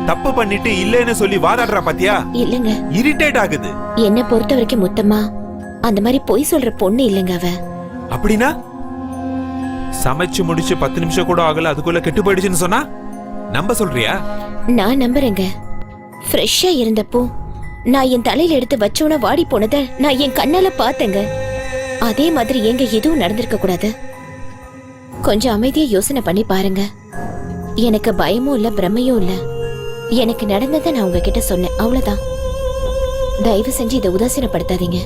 தப்பு பண்ணிட்டு இல்லன்னு சொல்லி வாதாடுற பாத்தியா? இல்லங்க, இரிட்டேட் ஆகுது. என்ன பொறுத்த வரைக்கும் முத்தம்மா அந்த மாதிரி பொய் சொல்ற பொண்ணு இல்லங்க அவ. அப்படின்னா சமைச்சு முடிச்சு 10 நிமிஷம் கூட ஆகல, அதுக்குள்ள கெட்டு போயிடுச்சுன்னு சொன்னா நம்ப சொல்றியா? நான் நம்புறேங்க. ஃப்ரெஷ்ஷா இருந்தப்போ நான் என் தலையில எடுத்து வச்சோன வாடி போனத நான் என் கண்ணால பார்த்தேங்க. அதே மாதிரி எங்க எதுவும் நடந்திருக்க கூடாது. கொஞ்சம் அமைதியா யோசனை பண்ணி பாருங்க. எனக்கு பயமும் இல்ல, பிரமையும் இல்ல. எனக்கு நடந்ததை நான் உங்ககிட்ட சொன்னேன், அவ்வளவுதான். தயவு செஞ்சு இதை உதாசீனப்படுத்தாதீங்க.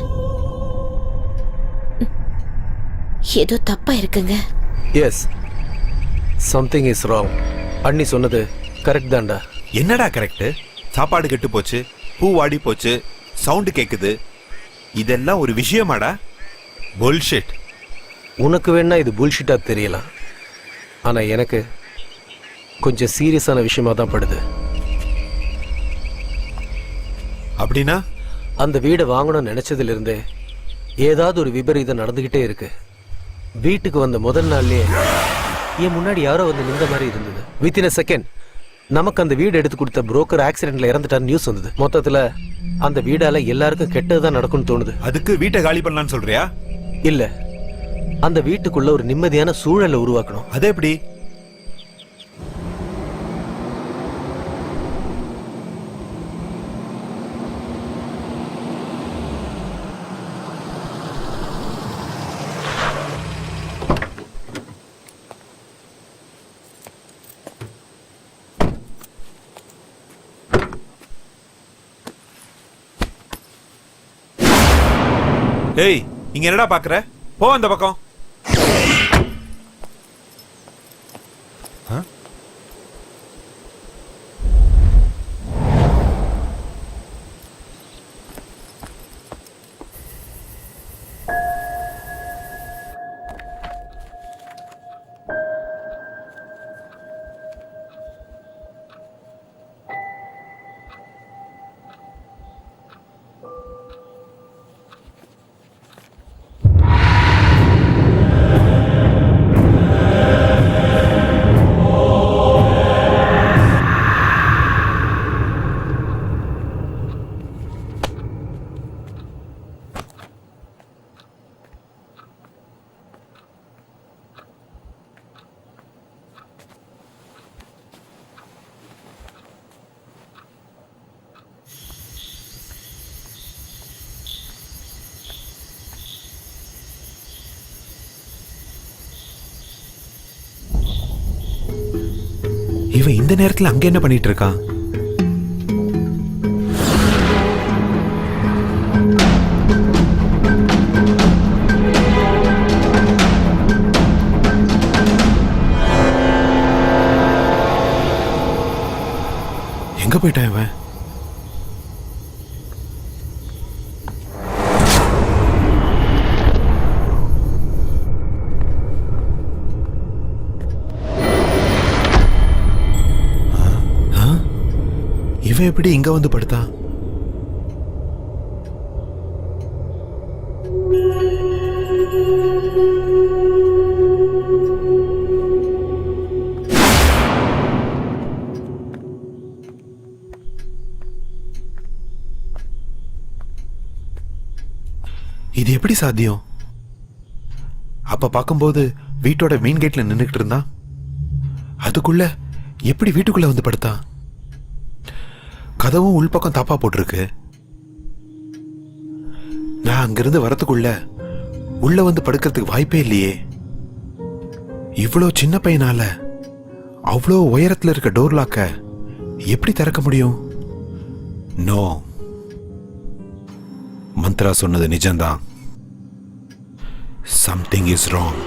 ஏதோ தப்பா இருக்குங்க. Yes, something is wrong. அண்ணி சொன்னது கரெக்ட் தான்டா. என்னடா கரெக்ட்? சாப்பாடு கெட்டு போச்சு, பூ வாடி போச்சு, சவுண்ட் கேக்குது, இதெல்லாம் ஒரு விஷயமாடா? புல்ஷிட். உனக்கு வேணா இது புல்ஷிட்டா தெரியலாம், ஆனா எனக்கு கொஞ்சம் சீரியஸான விஷயமா தான் படுது. அப்படின்னா அந்த வீடை வாங்கணும்னு நினைச்சதுல இருந்தே ஏதாவது ஒரு விபரீதம் நடந்துகிட்டே இருக்கு. வீட்டுக்கு வந்த முதல் நாள்லயே என் முன்னாடி யாரோ வந்து நின்ற மாதிரி இருந்தது. வித்தின் a செகண்ட் நமக்கு அந்த வீடு எடுத்து கொடுத்த புரோக்கர் ஆக்சிடென்ட்ல இறந்துட்டான்னு நியூஸ் வந்தது. மொத்தத்துல அந்த வீடால எல்லாருக்கும் கெட்டதுதான் நடக்கும்னு தோணுது. அதுக்கு வீட்டை காலி பண்ணலாம்னு சொல்றியா? இல்ல, அந்த வீட்டுக்குள்ள ஒரு நிம்மதியான சூழலை உருவாக்கணும். அது எப்படி? ஏய், இங்க என்னடா பாக்குற? போ அந்த பக்கம். இவன் இந்த நேரத்துல அங்க என்ன பண்ணிட்டு இருக்கான்? எங்க போயிட்டான் இவன்? இவன் எப்படி இங்க வந்து படுத்தான்? இது எப்படி சாத்தியம்? அப்ப பார்க்கும்போது வீட்டோட மெயின் கேட்ல நின்றுகிட்டு இருந்தான். அதுக்குள்ள எப்படி வீட்டுக்குள்ள வந்து படுத்தான்? கதவும் உள்பக்கம் தாப்பா போட்டிருக்கு. நான் அங்கிருந்து வரத்துக்குள்ள உள்ள வந்து படுக்கிறதுக்கு வாய்ப்பே இல்லையே. இவ்வளோ சின்ன பையனால அவ்வளோ உயரத்துல இருக்க டோர் லாக்க எப்படி திறக்க முடியும்? நோ, மந்த்ரா சொன்னது நிஜம்தான். Something is wrong.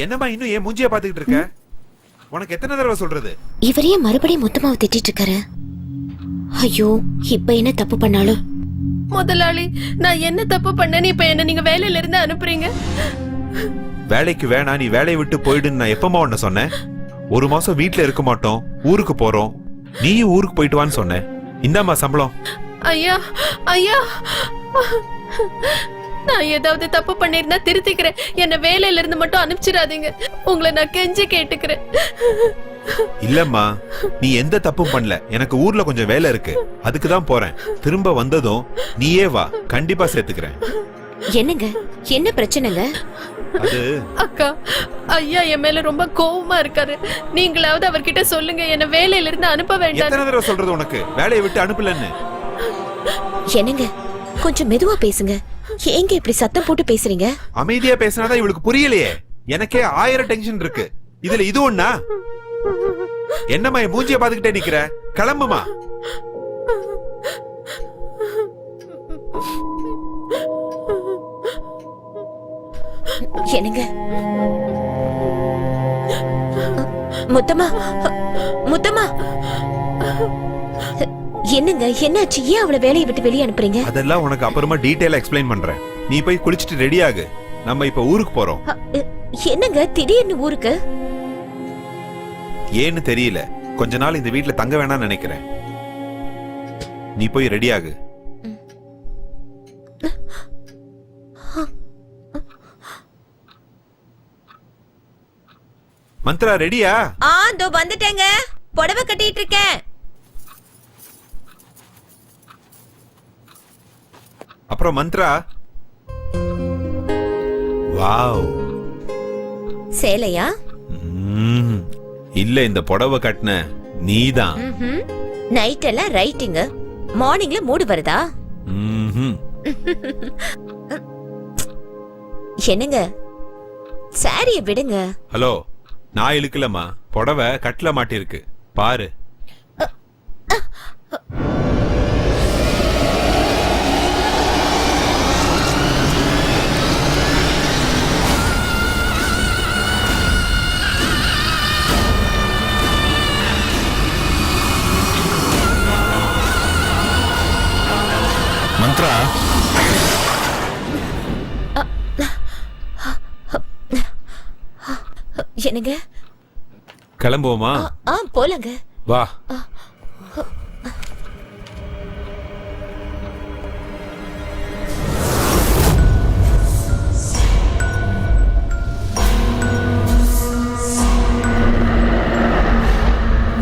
என்னம்மா இன்னும் ஏன் மூஞ்சிய பாத்துக்கிட்டு இருக்க? உனக்கு எத்தனை தடவை சொல்றது? இவரையே மறுபடியும் மொத்தமாவை திட்டிட்டு இருக்காரு. ஐயோ, இப்ப என்ன தப்பு பண்ணாலும்? முதலாளி, நான் என்ன தப்பு பண்ணேன்னு இப்ப என்ன நீங்க வேலையில இருந்து அனுப்புறீங்க? வேலைக்கு வேணா, நீ வேலையை விட்டு போயிடுன்னு நான் எப்பமா உன்ன சொன்னேன்? ஒரு மாசம் வீட்டுல இருக்க மாட்டோம், ஊருக்கு போறோம். நீயும் ஊருக்கு போயிட்டு வான்னு சொன்னேன். இந்தாம்மா சம்பளம். ஐயா ஐயா, நான் ஏதாவது தப்பு பண்ணிருந்தா திருத்திக்கிறேன். என்ன வேலையில இருந்து மட்டும் அனுப்பிச்சிடாதீங்க. உங்களை நான் கெஞ்சி கேட்டுக்கிறேன். இல்லம்மா, நீ எந்த தப்பும் பண்ணல. எனக்கு ஊர்ல கொஞ்சம் வேலை இருக்கு, அதுக்கு தான் போறேன். திரும்ப வந்ததும் நீயே வா, கண்டிப்பா சேர்த்துக்கிறேன். என்னங்க, என்ன பிரச்சனைங்க? அது அக்கா, ஐயா என் மேல ரொம்ப கோவமா இருக்காரு. நீங்களாவது அவர்கிட்ட சொல்லுங்க, என்ன வேலையில இருந்து அனுப்ப வேண்டாம். எத்தனை தடவை சொல்றது உனக்கு வேலையை விட்டு அனுப்பலன்னு? என்னங்க, கொஞ்சம் மெதுவா பேசுங்க. ஏங்க இப்படி சத்தம் போட்டு பேசுறீங்க? அமைதியா பேசினாதான் இவளுக்கு புரியலையே. எனக்கே 1000 டென்ஷன் இருக்கு, இதுல இது ஒண்ணா? என்னம்மா மூஞ்சிய பாத்துக்கிட்டே நிக்கிற? கிளம்புமா. என்னங்க, முத்தம்மா, முத்தம்மா, என்னங்க என்னாச்சு? ஏன் அவளை வேலையை விட்டு வெளியே அனுப்புறீங்க? அதெல்லாம் உனக்கு அப்புறமா டீடைலா எக்ஸ்பிளைன் பண்றேன். நீ போய் குளிச்சிட்டு ரெடி ஆகு, நம்ம இப்ப ஊருக்கு போறோம். என்னங்க திடீர்னு ஊருக்கு? ஏன்னு தெரியல, கொஞ்ச நாள் இந்த வீட்டுல தங்க வேணாம்னு நினைக்கிறேன். நீ போய் ரெடி ஆகு. மந்த்ரா ரெடியா? இதோ வந்துட்டேங்க. புடவை கட்டிட்டு இருக்கேன். அப்புறம் மந்த்ரா, வாவ், சேலையா? இல்ல, இந்த புடவை கட்டின நீதான். நைட் எல்லாம் ரைட்டிங், மார்னிங்ல மூடு வருதா? என்னங்க, சாரிய விடுங்க. ஹலோ, நான் இழுக்கலம்மா, புடவை கட்டில மாட்டிருக்கு பாரு. மந்த்ரா, என்னங்க, கிளம்புவோமா? போலங்க. வா.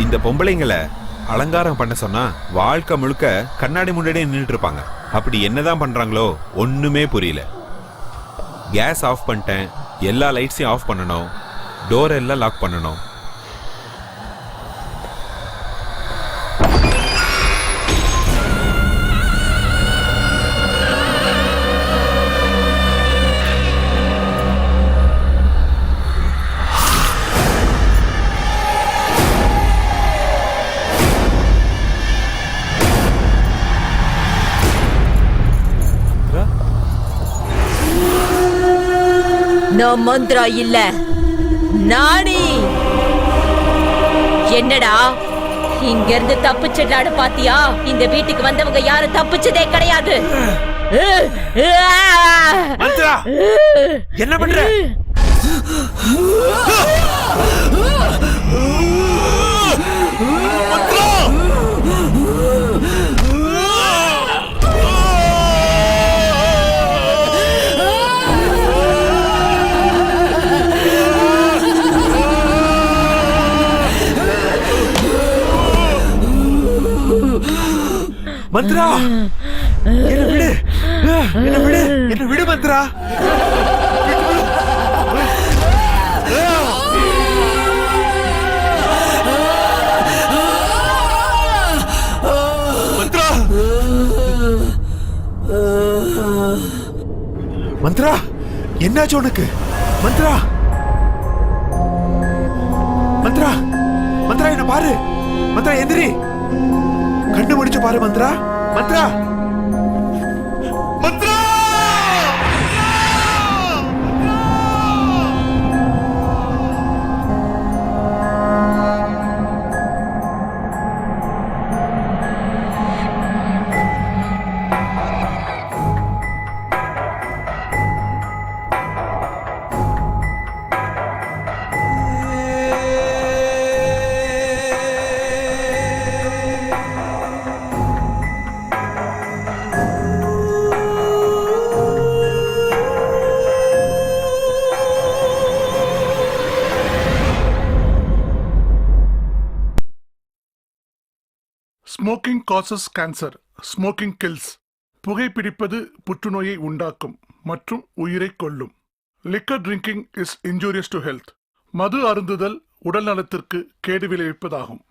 இந்த பொம்பளைங்களை அலங்காரம் பண்ண சொன்னா வாழ்க்கை முழுக்க கண்ணாடி முன்னாடியே நின்றுட்டு இருப்பாங்க. அப்படி என்னதான் பண்றாங்களோ ஒண்ணுமே புரியல. கேஸ் ஆஃப் பண்ணிட்டேன், எல்லா லைட்ஸையும் ஆஃப் பண்ணணும், டோர் எல்லாம் லாக் பண்ணணும். நான் மந்த்ரா இல்ல, நானே. என்னடா இங்க இருந்து தப்பிச்சிடலான்னு பாத்தியா? இந்த வீட்டுக்கு வந்தவங்க யாரும் தப்பிச்சதே கிடையாது. மந்த்ரா, என்ன பண்ற? மந்த்ரா என்ன விடு என்ன விடு என்ன விடு மந்த்ரா மந்த்ரா மந்த்ரா என்னாச்சு உனக்கு மந்த்ரா மந்த்ரா மந்த்ரா என்ன பாரு மந்த்ரா எந்திரி கண்ணு முடிச்சு பாரு Mantra Mantra Mantra smoking causes cancer, smoking kills. புகைப்பிடிப்பது புற்றுநோயை உண்டாக்கும் மற்றும் உயிரை கொல்லும். Liquor drinking is injurious to health. மது அருந்துதல் உடல் நலத்திற்கு கேடு விளைவிப்பதாகும்.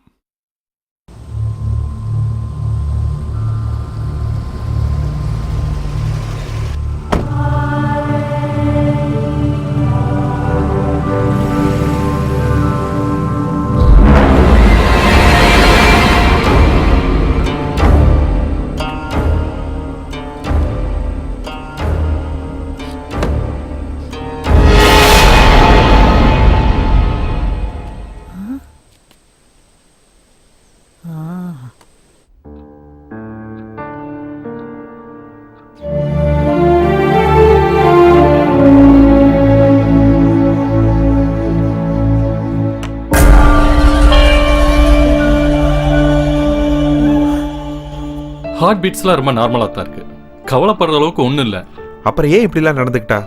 ஹார்ட் பீட்ஸ்லாம் ரொம்ப நார்மலாக தான் இருக்கு, கவலைப்படுற அளவுக்கு ஒன்றும் இல்லை. அப்புறம் ஏன் இப்படிலாம் நடந்துக்கிட்டா?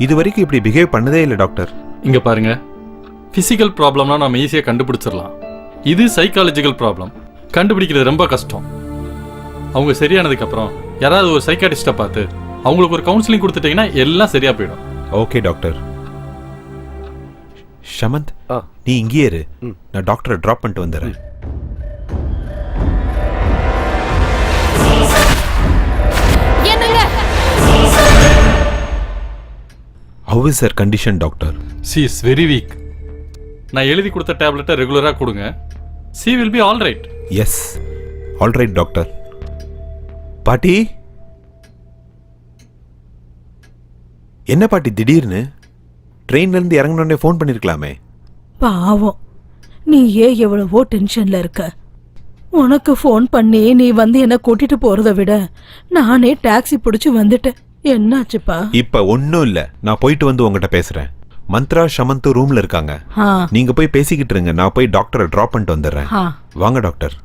இது வரைக்கும் இப்படி பிஹேவ் பண்ணதே இல்லை டாக்டர். இங்கே பாருங்க, ஃபிசிக்கல் ப்ராப்ளம்னா நம்ம ஈஸியாக கண்டுபிடிச்சிடலாம். இது சைக்காலஜிக்கல் ப்ராப்ளம், கண்டுபிடிக்கிறது ரொம்ப கஷ்டம். அவங்க சரியானதுக்கப்புறம் யாராவது ஒரு சைக்காட்டிஸ்ட்டை பார்த்து அவங்களுக்கு ஒரு கவுன்சிலிங் கொடுத்துட்டீங்கன்னா எல்லாம் சரியா போயிடும். Okay doctor. ஷமந்த், நீ இங்கேயே இரு, நான் டாக்டரை ட்ராப் பண்ணிட்டு வந்துடுறேன். How is her condition, doctor? She is very weak. நான் எழுதி கொடுத்த டேப்லெட்டை ரெகுலராக கொடுங்க. She will be all right. Yes, all right, doctor. பாட்டி, என்ன பாட்டி திடீர்னு ட்ரெயின்ல இருந்து இறங்கணுன்னே ஃபோன் பண்ணிருக்கலாமே. பாவம், நீ ஏன் எவ்வளவோ டென்ஷன்ல இருக்க. உனக்கு ஃபோன் பண்ணி நீ வந்து என்ன கூட்டிட்டு போறதை விட நானே டாக்ஸி பிடிச்சு வந்துட்டேன். என்னாச்சுப்பா? இப்ப ஒன்னும் இல்ல, நான் போயிட்டு வந்து உங்ககிட்ட பேசுறேன். மந்த்ரா ஷமந்த் ரூம்ல இருக்காங்க, நீங்க போய் பேசிக்கிட்டு இருங்க, நான் போய் டாக்டரை டிராப் பண்ணிட்டு வந்துடுறேன். வாங்க டாக்டர்.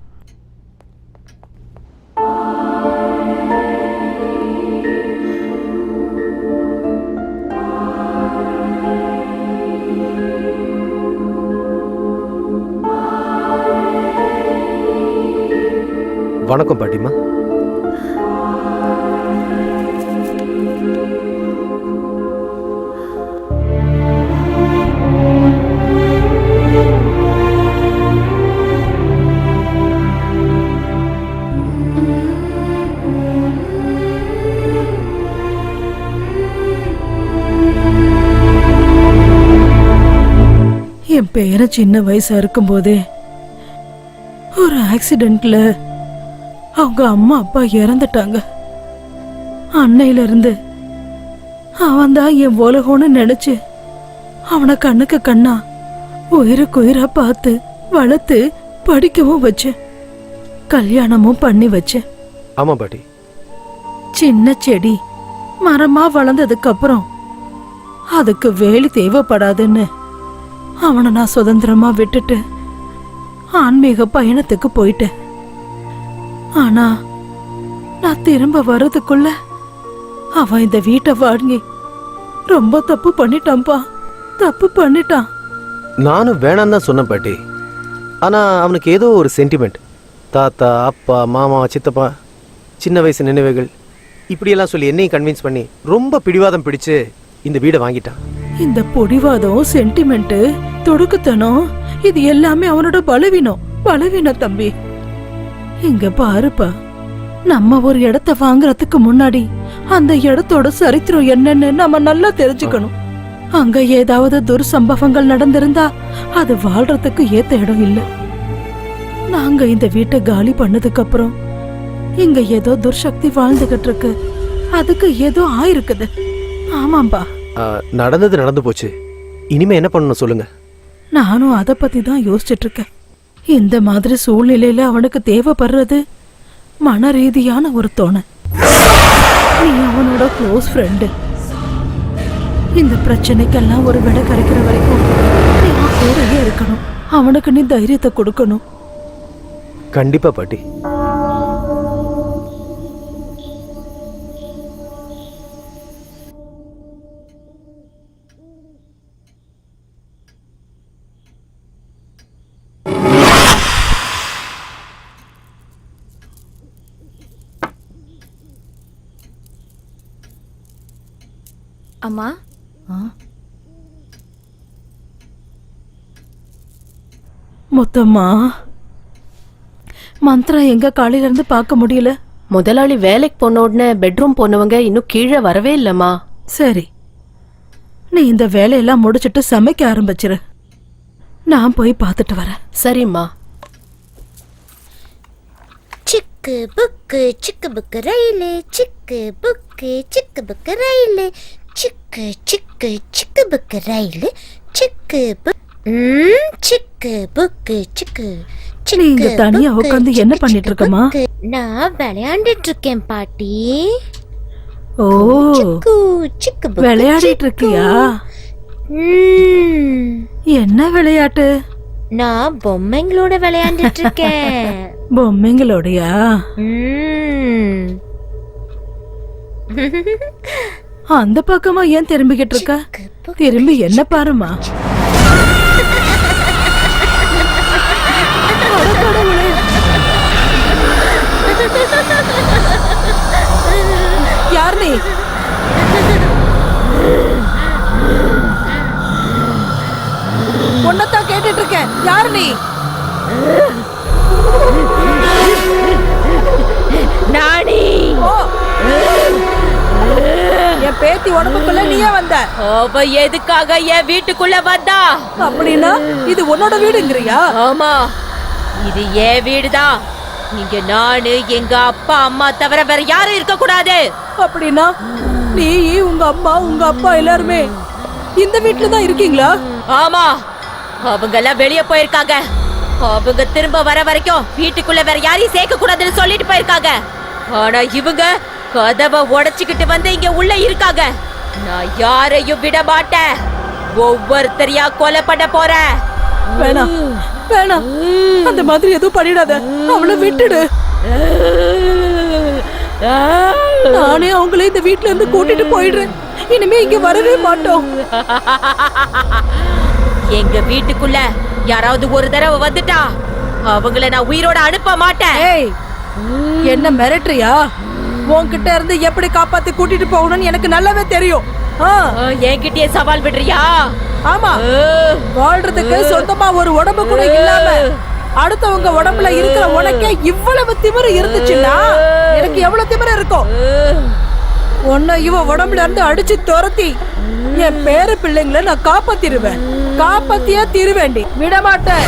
வணக்கம் பாட்டிமா. என் பேர சின்ன வயசா இருக்கும் போதே ஒரு ஆக்சிடென்ட்ல அவங்க அம்மா அப்பா இறந்துட்டாங்க. அன்னையில இருந்து அவன் தான் என் உலகம்னு நினைச்சு அவனை கண்ணுக்கு கண்ணா உயிருக்கு உயிரா பார்த்து வளர்த்து படிக்கவும் வச்சேன், கல்யாணமும் பண்ணி வச்சேன். ஆமா பாட்டி. சின்ன செடி மரமா வளர்ந்ததுக்கு அப்புறம் அதுக்கு வேலி தேவைப்படாதுன்னு அவனை நான் சுதந்திரமா விட்டுட்டு ஆன்மீக பயணத்துக்கு போயிட்டேன். ஆனா நான் திரும்ப வர்றதுக்குள்ள அவன் இந்த வீட்டை வாங்கி ரொம்ப தப்பு பண்ணிட்டான்ப்பா, தப்பு பண்ணிட்டான். நானும் வேணான்னு தான் சொன்னேன் பாட்டி. ஆனா அவனுக்கு ஏதோ ஒரு சென்டிமெண்ட். தாத்தா, அப்பா, மாமா, சித்தப்பா சின்ன வயசு நினைவுகள் இப்படியெல்லாம் சொல்லி என்னையும் கன்வின்ஸ் பண்ணி ரொம்ப பிடிவாதம் பிடிச்சு இந்த வீடை வாங்கிட்டான். இந்த பொடிவாதம், சென்டிமெண்ட், தொடுக்குத்தனம் இது எல்லாமே அவனோட பலவீனம் தம்பி. இங்க பாருப்பா, நம்ம ஒரு இடத்த வாங்குறதுக்கு முன்னாடி அந்த இடத்தோட சரித்திரம் என்னன்னு நம்ம நல்லா தெரிஞ்சுக்கணும். அங்க ஏதாவது துர்சம்பவங்கள் நடந்திருந்தா அது வாழ்றதுக்கு ஏத்த இடம் இல்ல. நாங்க இந்த வீட்டை காலி பண்ணதுக்கு அப்புறம் இங்க ஏதோ துர்சக்தி வாழ்ந்துகிட்டு இருக்கு, அதுக்கு ஏதோ ஆயிருக்குது. ஆமாம்பா. நடந்தது நடந்து போச்சு, இனிமே என்ன பண்ணணும் சொல்லுங்க. நானும் அத பத்தி தான் யோசிச்சுட்டு இருக்கேன். இந்த மாதிரி சூழ்நிலையில அவனுக்கு தேவைப்படுறது மன ரீதியான ஒரு துணை. நீ அவனோட க்ளோஸ் ஃப்ரெண்டு. இந்த பிரச்சனைக்கெல்லாம் ஒரு விட கிடைக்கிற வரைக்கும் நீ அவன் கூடயே இருக்கணும். அவனுக்கு நீ தைரியத்தை கொடுக்கணும். கண்டிப்பா பாட்டி. அம்மா, மொத்தமா மந்த்ரா எங்க காலையில இருந்து பார்க்க முடியல. முதலாளி வேலைக்கு போன உடனே பெட்ரூம் போனவங்க இன்னும் கீழே வரவே இல்லம்மா. சரி, நீ இந்த வேலையெல்லாம் முடிச்சிட்டு சமைக்க ஆரம்பிச்சிரு. நான் போய் பார்த்துட்டு வரேன். சரிம்மா. சிக்கு புக்கு ரயிலு, சிக்கு புக்கு ரயிலு, சிக்கு புக்கு ரயிலு, சிக்கு புக்கு சிக்கு. நீ இங்க தனியா உட்காந்து என்ன பண்ணிட்டு இருக்கமா? நான் விளையாண்டுட்டு இருக்கேன் பாட்டி. ஓ, விளையாடிட்டு இருக்கியா? என்ன விளையாட்டு? நான் பொம்மைங்களோட விளையாண்டுட்டு இருக்கேன். பொம்மைங்களோடயா? அந்த பக்கமா ஏன் திரும்பிக்கிட்டு இருக்க? திரும்பி என்ன பாருமா. யார் நீ? ஒன்னதான் கேட்டுட்டு இருக்கேன். யார் நீ? நானி. என் பேத்தி உடம்புக்குள்ள நீயே வந்த. அவ எதுக்காக என் வீட்டுக்குள்ள வந்தா? அப்படின்னா இது உன்னோட வீடுங்கறியா? ஆமா, இது என் வீடுதான். இங்க நானு, எங்க அப்பா அம்மா தவிர வேற யாரும் இருக்க கூடாது. அப்படின்னா நீ, உங்க அம்மா, உங்க அப்பா எல்லாருமே இந்த வீட்டுல தான் இருக்கீங்களா? ஆமா, அவங்க எல்லாம் வெளியே போயிருக்காங்க. அவங்க திரும்ப வர வரைக்கும் வீட்டுக்குள்ள வேற யாரையும் சேர்க்க கூடாதுன்னு சொல்லிட்டு போயிருக்காங்க. ஆனா இவங்க கதவை உடைச்சுக்கிட்டு வந்து இங்க உள்ள இருக்காங்க. நான் யாரையும் விட மாட்டேன். ஒவ்வொருத்தரையா கொலை பண்ண போறேன். வேணாம் வேணாம், அந்த மாதிரி எதுவும் பண்ணிடாத. அவளை விட்டுடு. நானே அவங்களே இந்த வீட்டுல இருந்து கூட்டிட்டு போயிடுறேன். இனிமே இங்க வரவே மாட்டோம். எங்க வீட்டுக்குள்ள யாராவது ஒரு தடவை வந்துட்டா அவங்கள நான் உயிரோட அனுப்ப மாட்டேன். என்ன மிரட்டுறியா? உன்கிட்ட இருந்து எப்படி காப்பாத்தி கூட்டிட்டு போகணும்னு எனக்கு நல்லாவே தெரியும். என்கிட்டயே சவால் விடுறியா? ஆமா, வாழ்றதுக்கு சொந்தமா ஒரு உடம்பு கூட இல்லாம அடுத்தவங்க உடம்புல இருக்கிற உனக்கே இவ்வளவு திமிரு இருந்துச்சுன்னா எனக்கு எவ்வளவு திமிரு இருக்கும்? உன்னை இவ உடம்புல இருந்து அடிச்சு துரத்தி என் பேர பிள்ளைங்களை நான் காப்பாத்திருவேன். காப்பாத்தியா திருவேண்டி விட மாட்டேன்.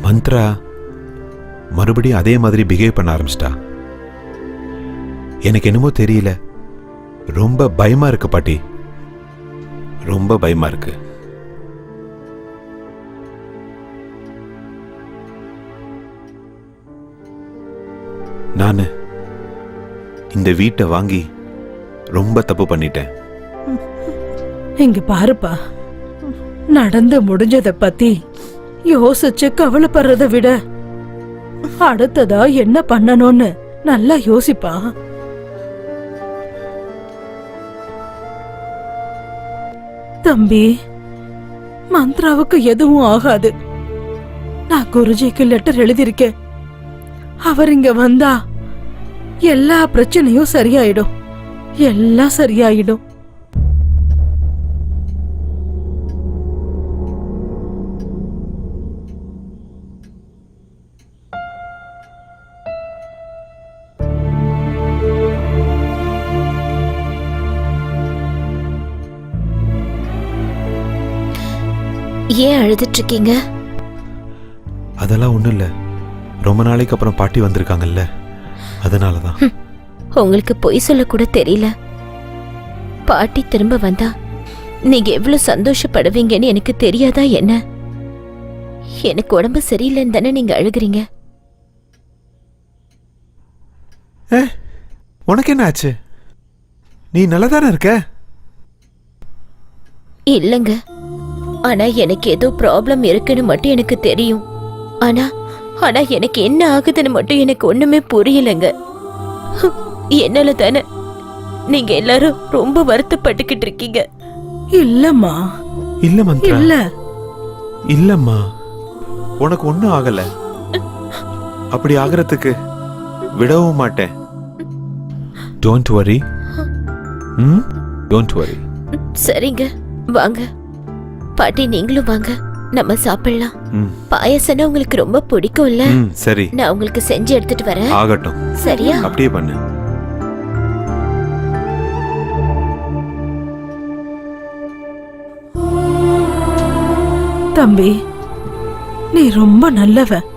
மந்த்ரா மறுபடியும் அதே மாதிரி பிஹேவ் பண்ண ஆரம்பிச்சிட்டா. எனக்கு என்னமோ தெரியல, ரொம்ப பயமா இருக்கு பாட்டி, ரொம்ப பயமா இருக்கு. நானு இந்த வீட்டை வாங்கி ரொம்ப தப்பு பண்ணிட்டேன். இங்க பாருப்பா, நடந்து முடிஞ்சத பத்தி யோசிச்சு கவலைப்படுறத விட அடுத்ததா என்ன பண்ணணும்னு நல்லா யோசிப்பா. தம்பி, மந்த்ராவுக்கு எதுவும் ஆகாது. நான் குருஜிக்கு லெட்டர் எழுதியிருக்கேன். அவர் இங்க வந்தா எல்லா பிரச்சனையும் சரியாயிடும், எல்லாம் சரியாயிடும். ஏன் அழுதுட்டு இருக்கீங்க? அதெல்லாம் ஒண்ணும் இல்ல, ரொம்ப நாளைக்கு அப்புறம் பாட்டி வந்திருக்காங்கல்ல, அதனாலதான். உங்களுக்கு பொய் சொல்ல கூட தெரியல. பாட்டி திரும்ப வந்தா நீங்க எவ்வளவு சந்தோஷப்படுவீங்கன்னு எனக்கு தெரியாதா என்ன? எனக்கு உடம்பு சரியில்லைன்னு தானே நீங்க அழுகுறீங்க. உனக்கு என்ன ஆச்சு? நீ நல்லதானே இருக்க? இல்லங்க, ஆனா எனக்கு ஏதோ ப்ராப்ளம் இருக்குன்னு மட்டும் எனக்கு தெரியும். ஆனா ஆனா எனக்கு என்ன ஆகுதுன்னு மட்டும் எனக்கு ஒண்ணுமே புரியலங்க. என்னால தானே நீங்க எல்லாரும் ரொம்ப வருத்தப்பட்டுக்கிட்டு இருக்கீங்க. இல்லம்மா, இல்ல மந்த்ரா, இல்ல இல்லம்மா, உனக்கு ஒண்ணும் ஆகல. அப்படி ஆகிறதுக்கு விடவும் மாட்டேன். Don't worry. Don't worry. சரிங்க, வாங்க பாட்டி, நீங்களும் வாங்க, நம்ம சாப்பிடலாம். பாயசம்னா உங்களுக்கு ரொம்ப பிடிக்கும்ல? சரி, நான் உங்களுக்கு செஞ்சு எடுத்துட்டு வரேன். ஆகட்டும். சரியா? அப்படியே பண்ணு. தம்பி, நீ ரொம்ப நல்லவன்.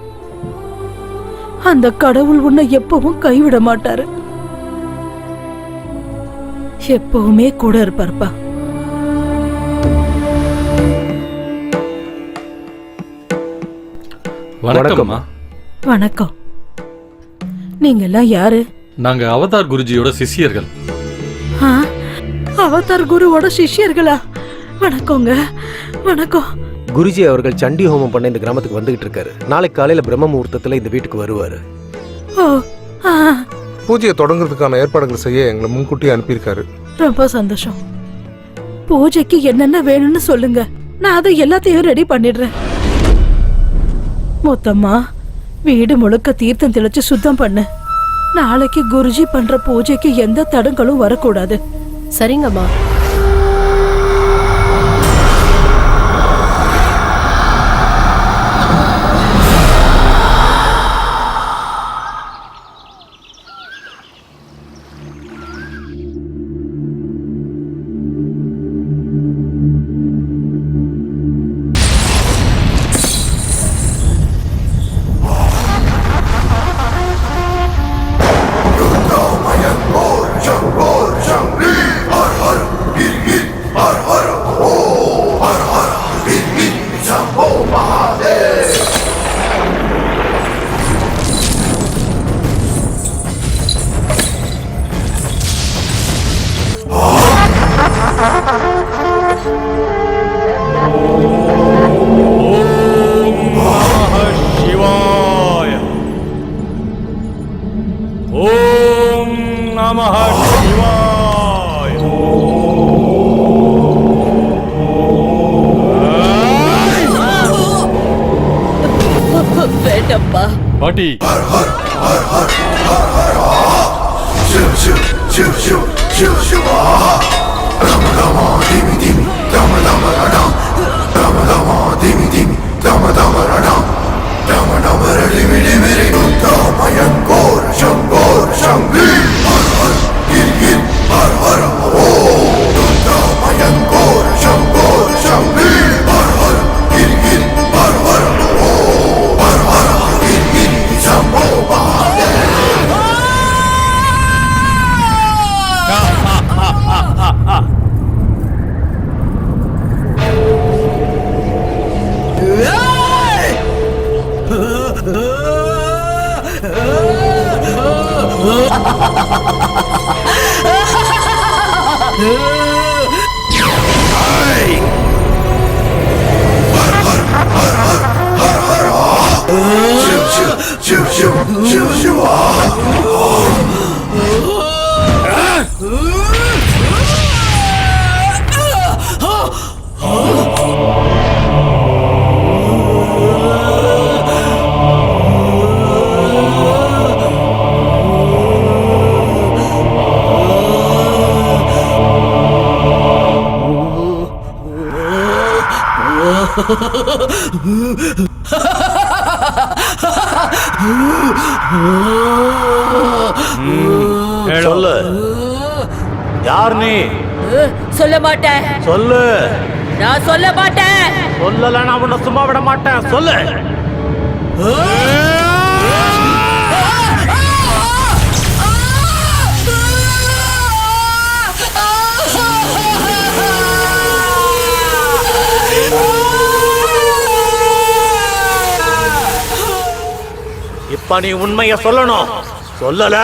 அந்த கடவுள் உன்னை எப்பவும் கைவிட மாட்டாரு, எப்பவுமே கூட இருப்பார்ப்பா. வணக்கம்மா. வணக்கம். நீங்க எல்லாம் யாரு? நாங்க அவதார் குருஜியோட சிஷ்யர்கள். ஆ, அவதார் குருவோட சிஷ்யர்களா? வணக்கங்க, வணக்கம். குருஜி அவர்கள் சண்டி ஹோமம் பண்ண இந்த கிராமத்துக்கு வந்துகிட்டு இருக்காரு. நாளைக்கு காலையில பிரம்ம முகூர்த்தத்துல இந்த வீட்டுக்கு வருவாரு. ஓ, ஆ, பூஜையை தொடங்குறதுக்கான ஏற்பாடுகள் செய்ய எங்களை முன்கூட்டி அனுப்பியிருக்காரு. ரொம்ப சந்தோஷம். பூஜைக்கு என்னென்ன வேணும்னு சொல்லுங்க, நான் அதை எல்லாத்தையும் ரெடி பண்ணிடுறேன். மொத்தமா வீடு முழுக்க தீர்த்தம் தெளிச்சு சுத்தம் பண்ணு. நாளைக்கு குருஜி பண்ற பூஜைக்கு எந்த தடங்களும் வரக்கூடாது. சரிங்கம்மா. வேண்டப்பா பாட்டி. சொல்லு, யார் நீ? சொல்ல மாட்டேன். சொல்லு. நான் சொல்ல மாட்டேன். சொல்லல, நான் உன்னை சும்மா விட மாட்டேன். சொல்லு. இப்ப நீ உண்மைய சொல்லணும். சொல்லல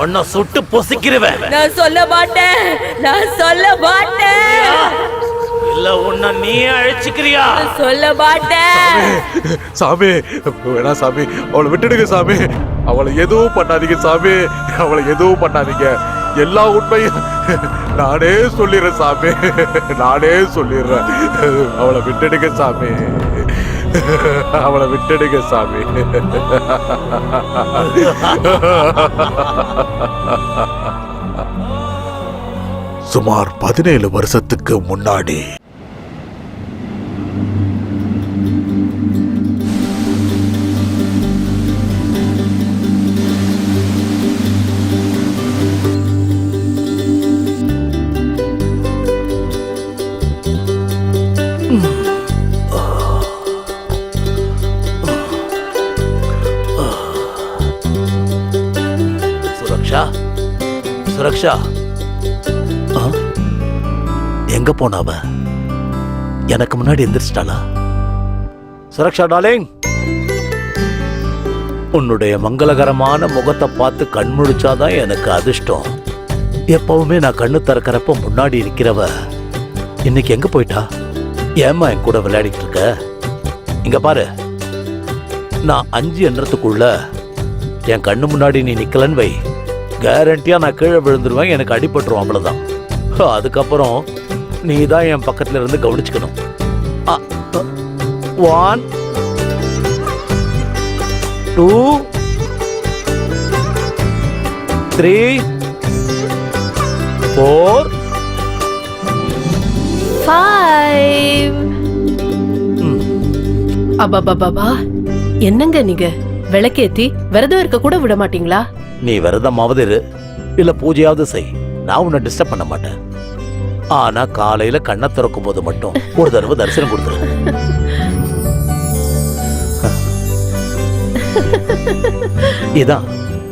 உன்னை சுட்டு பொசிக்கிறவன். நான் சொல்ல மாட்டேன். நான் சொல்ல மாட்டேன். இல்ல உன்னை நீ அழிச்சுக்கிறியா? சொல்ல மாட்டேன். சாமி வேணா சாமி, அவளை விட்டுடுங்க சாமி. அவளை எதுவும் பண்ணாதீங்க சாமி, அவளை எதுவும் பண்ணாதீங்க. எல்லா உண்மையும் நானே சொல்லிடுறேன் சாமி, நானே சொல்லிடுறேன். அவளை விட்டுடுங்க சாமி, அவளை விட்டுடுங்க சாமி. சுமார் 17 வருஷத்துக்கு முன்னாடி சுரக்ஷா, சுரக்ஷா எங்க போனாவ? எனக்கு முன்னாடி எந்திரிச்சிட்டாளா? சுரக்ஷா டார்லிங், உன்னுடைய மங்களகரமான முகத்தை பார்த்து கண் முழிச்சாதான் எனக்கு அதிர்ஷ்டம். எப்பவுமே நான் கண்ணு திறக்கிறப்ப முன்னாடி இருக்கிறவ இன்னைக்கு எங்க போயிட்டா? ஏம்மா என் கூட விளையாடிட்டு இருக்க? இங்க பாரு, நான் 5 எண்ணறதுக்குள்ள என் கண்ணு முன்னாடி நீ நிக்கலன்னு வை, கேரண்டியா நான் கீழே விழுந்துருவேன், எனக்கு அடிபட்டுரும், அவ்வளவுதான். அதுக்கப்புறம் நீ தான் என் பக்கத்துல இருந்து கவனிச்சுக்கணும். 1 2 3 4 5. அபாபாபா, என்னங்க நீங்க விளக்கேத்தி விரதம் இருக்க கூட விட மாட்டீங்களா? நீ விரதமாவது இரு, இல்ல பூஜையாவது செய், நான் உன்னை டிஸ்டர்ப் பண்ண மாட்டேன். ஆனா காலையில கண்ணை திறக்கும் போது மட்டும் ஒரு தடவை தரிசனம் கொடுத்துரு.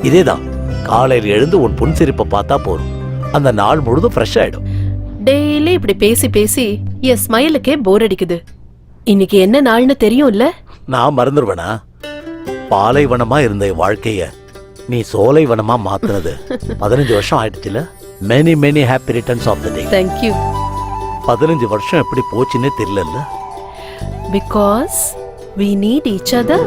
இதேதான் காலையில் எழுந்து உன் புன்சிரிப்பை பார்த்தா போதும், அந்த நாள் முழுதும் ஃப்ரெஷ் ஆயிடும். டெய்லி இப்படி பேசி பேசி என் ஸ்மைலுக்கே போர் அடிக்குது. இன்னைக்கு என்ன நாள்னு தெரியும்ல? நான் மறந்துடுவேனா? பாலைவனமா இருந்த என் வாழ்க்கைய நீ சோலைவனமா மாத்துனது 15 வருஷம் ஆயிடுச்சுல. Many many happy returns of the day. Thank you. 15 வருஷம் எப்படி போச்சுன்னே தெரியல. Because we need each other.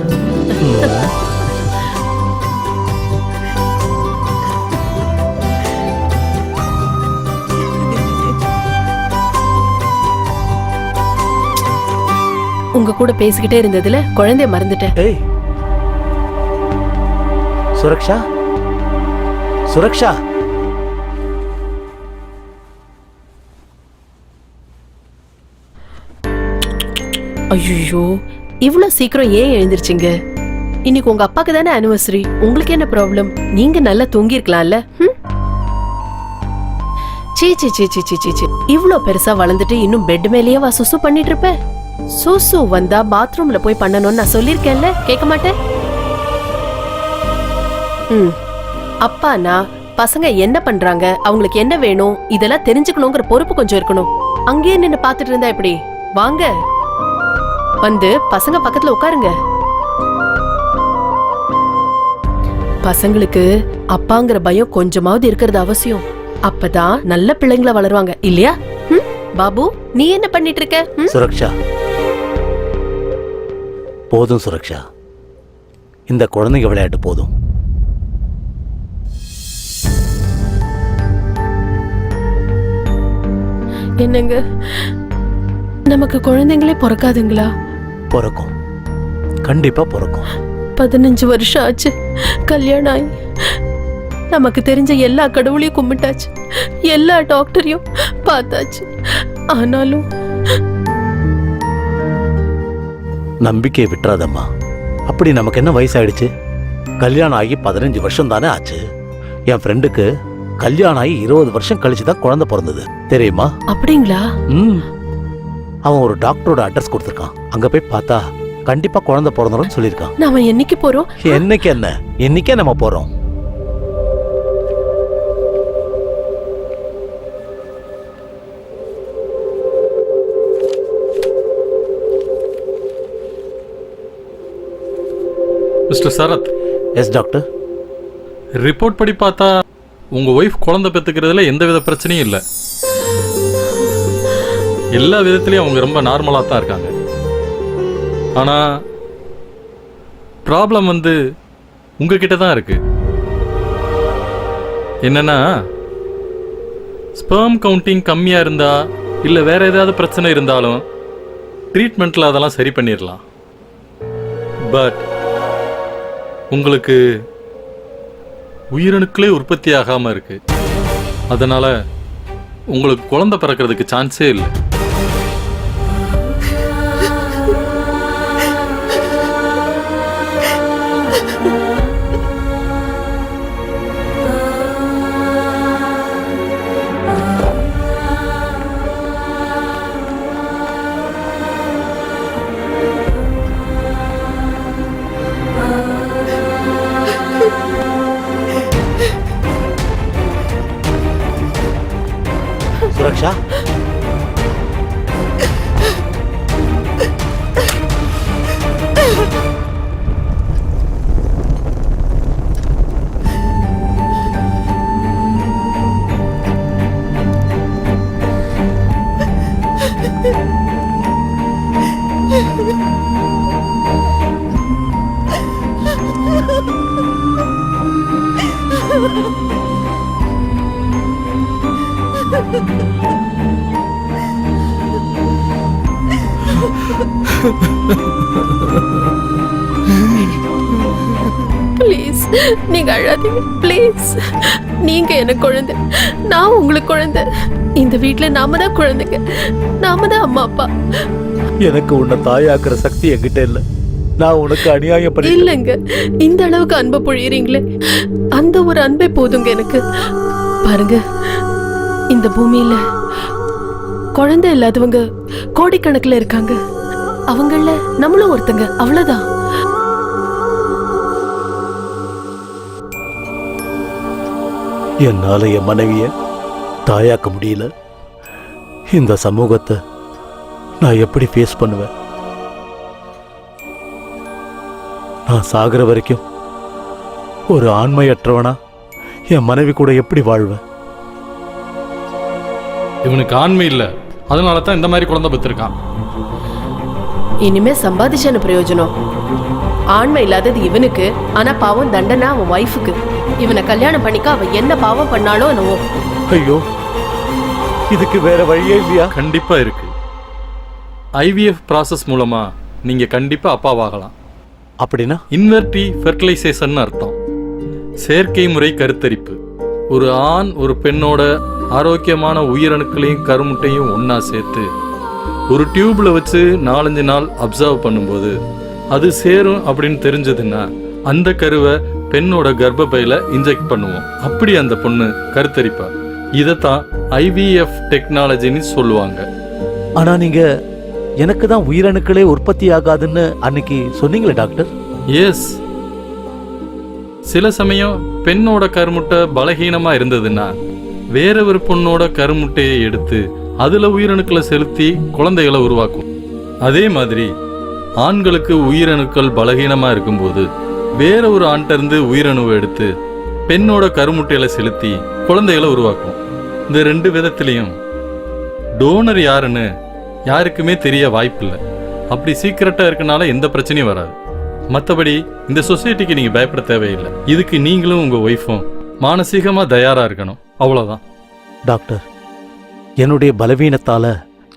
உங்க கூட பேசிக்கிட்டே இருந்ததுல குழந்தைய மறந்துட்டேன். ஏய் சுரக்ஷா, சுரக்ஷா, ஐயோ, இவ்வளவு சீக்கிரம் ஏன் எழுந்திருச்சீங்க? இன்னைக்கு உங்க அப்பாக்கு தானே ஆனிவர்சரி, உங்களுக்கு என்ன ப்ராப்ளம்? நீங்க நல்லா தூங்கி இருக்கலாம்ல. சீ சீ சீ சீ சீ சீ, இவ்ளோ பெருசா வளர்ந்துட்டு இன்னும் பெட் மேலேயே வா சுசு பண்ணிட்டு இருப்ப? சுசு வந்தா பாத்ரூம்ல போய் பண்ணணும்னு நான் சொல்லிருக்கேன்ல, கேட்க மாட்டேன். அப்பானா பசங்க என்ன பண்றாங்க, அவங்களுக்கு என்ன வேணும், இதெல்லாம் தெரிஞ்சுக்கணுங்கிற பொறுப்பு கொஞ்சம் இருக்கணும். அங்கேயே நின்னு பாத்துட்டு இருந்தா எப்படி? வாங்க, வந்து பசங்க பக்கத்துல உட்காருங்க. பசங்களுக்கு அப்பாங்கிற பயம் கொஞ்சமாவது இருக்கிறது அவசியம். அப்பதான் நல்ல பிள்ளைங்களா வளருவாங்க இல்லையா? பாபு, நீ என்ன பண்ணிட்டு இருக்க? சுரக்ஷா, போதும் சுரக்ஷா, இந்த குழந்தைங்க விளையாட்டு போதும். என்னங்க, நமக்கு குழந்தைங்களே பிறக்காதுங்களா? பிறக்கும், கண்டிப்பா பிறக்கும். 15 வருஷம் ஆச்சு கல்யாணம் ஆகி. நமக்கு தெரிஞ்ச எல்லா கடவுளையும் கும்பிட்டாச்சு, எல்லா டாக்டரையும் பார்த்தாச்சு. ஆனாலும் நம்பிக்கையை விட்டுறாதம்மா. அப்படி நமக்கு என்ன வயசாயிடுச்சு? கல்யாணம் ஆகி 15 வருஷம் தானே ஆச்சு. என் ஃப்ரெண்டுக்கு கல்யாணம் ஆகி 20 வருஷம் கழிச்சு தான் குழந்தை பிறந்தது, தெரியுமா? அப்படிங்களா? அவன் ஒரு டாக்டரோட அட்ரஸ் கொடுத்துருக்கான். அங்க போய் பார்த்தா கண்டிப்பா குழந்தை பிறந்தரும் சொல்லியிருக்கான். நாம என்னைக்கு போறோம்? என்னைக்கு என்ன, இன்னைக்கே நம்ம போறோம். Mister Sarath. Yes doctor. Report படி பார்த்தா உங்க ஒய்ஃப் குழந்தை பெற்றுக்கிறதுல எந்தவித பிரச்சனையும் இல்லை. எல்லா விதத்திலையும் அவங்க ரொம்ப நார்மலாக தான் இருக்காங்க. ஆனால் ப்ராப்ளம் வந்து உங்ககிட்ட தான் இருக்கு. என்னன்னா, ஸ்பெர்ம் கவுண்டிங் கம்மியாக இருந்தா இல்லை வேற ஏதாவது பிரச்சனை இருந்தாலும் ட்ரீட்மெண்ட்டில் அதெல்லாம் சரி பண்ணிடலாம். பட் உங்களுக்கு உயிரணுக்களே உற்பத்தி ஆகாமல் இருக்கு. அதனால உங்களுக்கு குழந்தை பிறக்கிறதுக்கு சான்ஸே இல்லை. சுரக்ஷா, ப்ளீஸ் நீங்க அழாதீங்க. ப்ளீஸ், நீங்க எனக்கு குழந்தை, நான் உங்களுக்கு குழந்தை. இந்த வீட்ல நாம தான் குழந்தைங்க, நாம தான் அம்மா அப்பா. எனக்கு உன்னை தாயாக்குற சக்தி என்கிட்ட இல்ல. நான் உனக்கு அநியாயம் பண்ணி இல்லைங்க. இந்த அளவுக்கு அன்பை பொழியறீங்களே, அந்த ஒரு அன்பே போதுங்க எனக்கு. பாருங்க, இந்த பூமியில குழந்தை இல்லாதவங்க கோடிக்கணக்கில் இருக்காங்க. அவங்கள நம்மளும் ஒருத்தங்க, அவ்வளவுதான். என்னால என் மனைவிய தாயாக்க முடியல. இந்த சமூகத்தை நான் எப்படி ஃபேஸ் பண்ணுவேன்? நான் சாகிற வரைக்கும் ஒரு ஆண்மையற்றவனா என் மனைவி கூட எப்படி வாழ்வேன்? இவனுக்கு ஆண்மை இல்லை, அதனால தான் இந்த மாதிரி குழந்தை பெற்றிருக்கான். இனிமே சம்பாதிச்சான பிரயோஜனம்? ஆண்மை இல்லாதது இவனுக்கு, ஆனா பாவம் தண்டனை அவன் வைஃபுக்கு. இவனை கல்யாணம் பண்ணிக்க அவ என்ன பாவம் பண்ணாலும் என்னவோ. ஐயோ, இதுக்கு வேற வழியே இல்லையா? கண்டிப்பா இருக்கு. IVF ப்ராசஸ் மூலமா நீங்க கண்டிப்பா அப்பாவாகலாம். அப்படின்னா இன்வெர்டி ஃபெர்டிலைசேஷன் அர்த்தம். செயற்கை முறை கருத்தரிப்பு. ஒரு ஆண் ஒரு பெண்ணோட ஆரோக்கியமான உயிரணுக்களையும் கருமுட்டையும் ஒன்னா சேர்த்து ஒரு டியூப்ல வச்சு 4-5 நாள் அப்சர்வ் பண்ணும்போது அது சேரும் அப்படின்னு தெரிஞ்சதுன்னா அந்த கருவை பெண்ணோட கர்ப்பப்பையில இன்ஜெக்ட் பண்ணுவோம். அப்படி அந்த பொண்ணு கருத்தரிப்பா. இதைத்தான் IVF டெக்னாலஜின்னு சொல்லுவாங்க. ஆனா நீங்க எனக்கு தான் உயிரணுக்களே உற்பத்தி ஆகாதுன்னு அன்னைக்கு சொன்னீங்களே டாக்டர். எஸ், சில சமயம் பெண்ணோட கருமுட்டை பலகீனமா இருந்ததுன்னா வேற ஒரு பொண்ணோட கருமுட்டையை எடுத்து அதுல உயிரணுக்களை செலுத்தி குழந்தைகளை உருவாக்கும். அதே மாதிரி ஆண்களுக்கு உயிரணுக்கள் பலகீனமா இருக்கும்போது வேற ஒரு ஆண்ட இருந்து உயிரணுவை எடுத்து பெண்ணோட கருமுட்டையில செலுத்தி குழந்தைகளை உருவாக்கும். இந்த 2 விதத்திலையும் டோனர் யாருன்னு யாருக்குமே தெரிய வாய்ப்பில்லை. அப்படி சீக்கிரட்டா இருக்கனால எந்த பிரச்சனையும் வராது. மற்றபடி இந்த சொசைட்டிக்கு நீங்க பயப்பட தேவையில்லை. இதுக்கு நீங்களும் உங்க ஒய்ஃபும் மானசீகமா தயாரா இருக்கணும், அவ்வளவுதான். டாக்டர், என்னுடைய பலவீனத்தால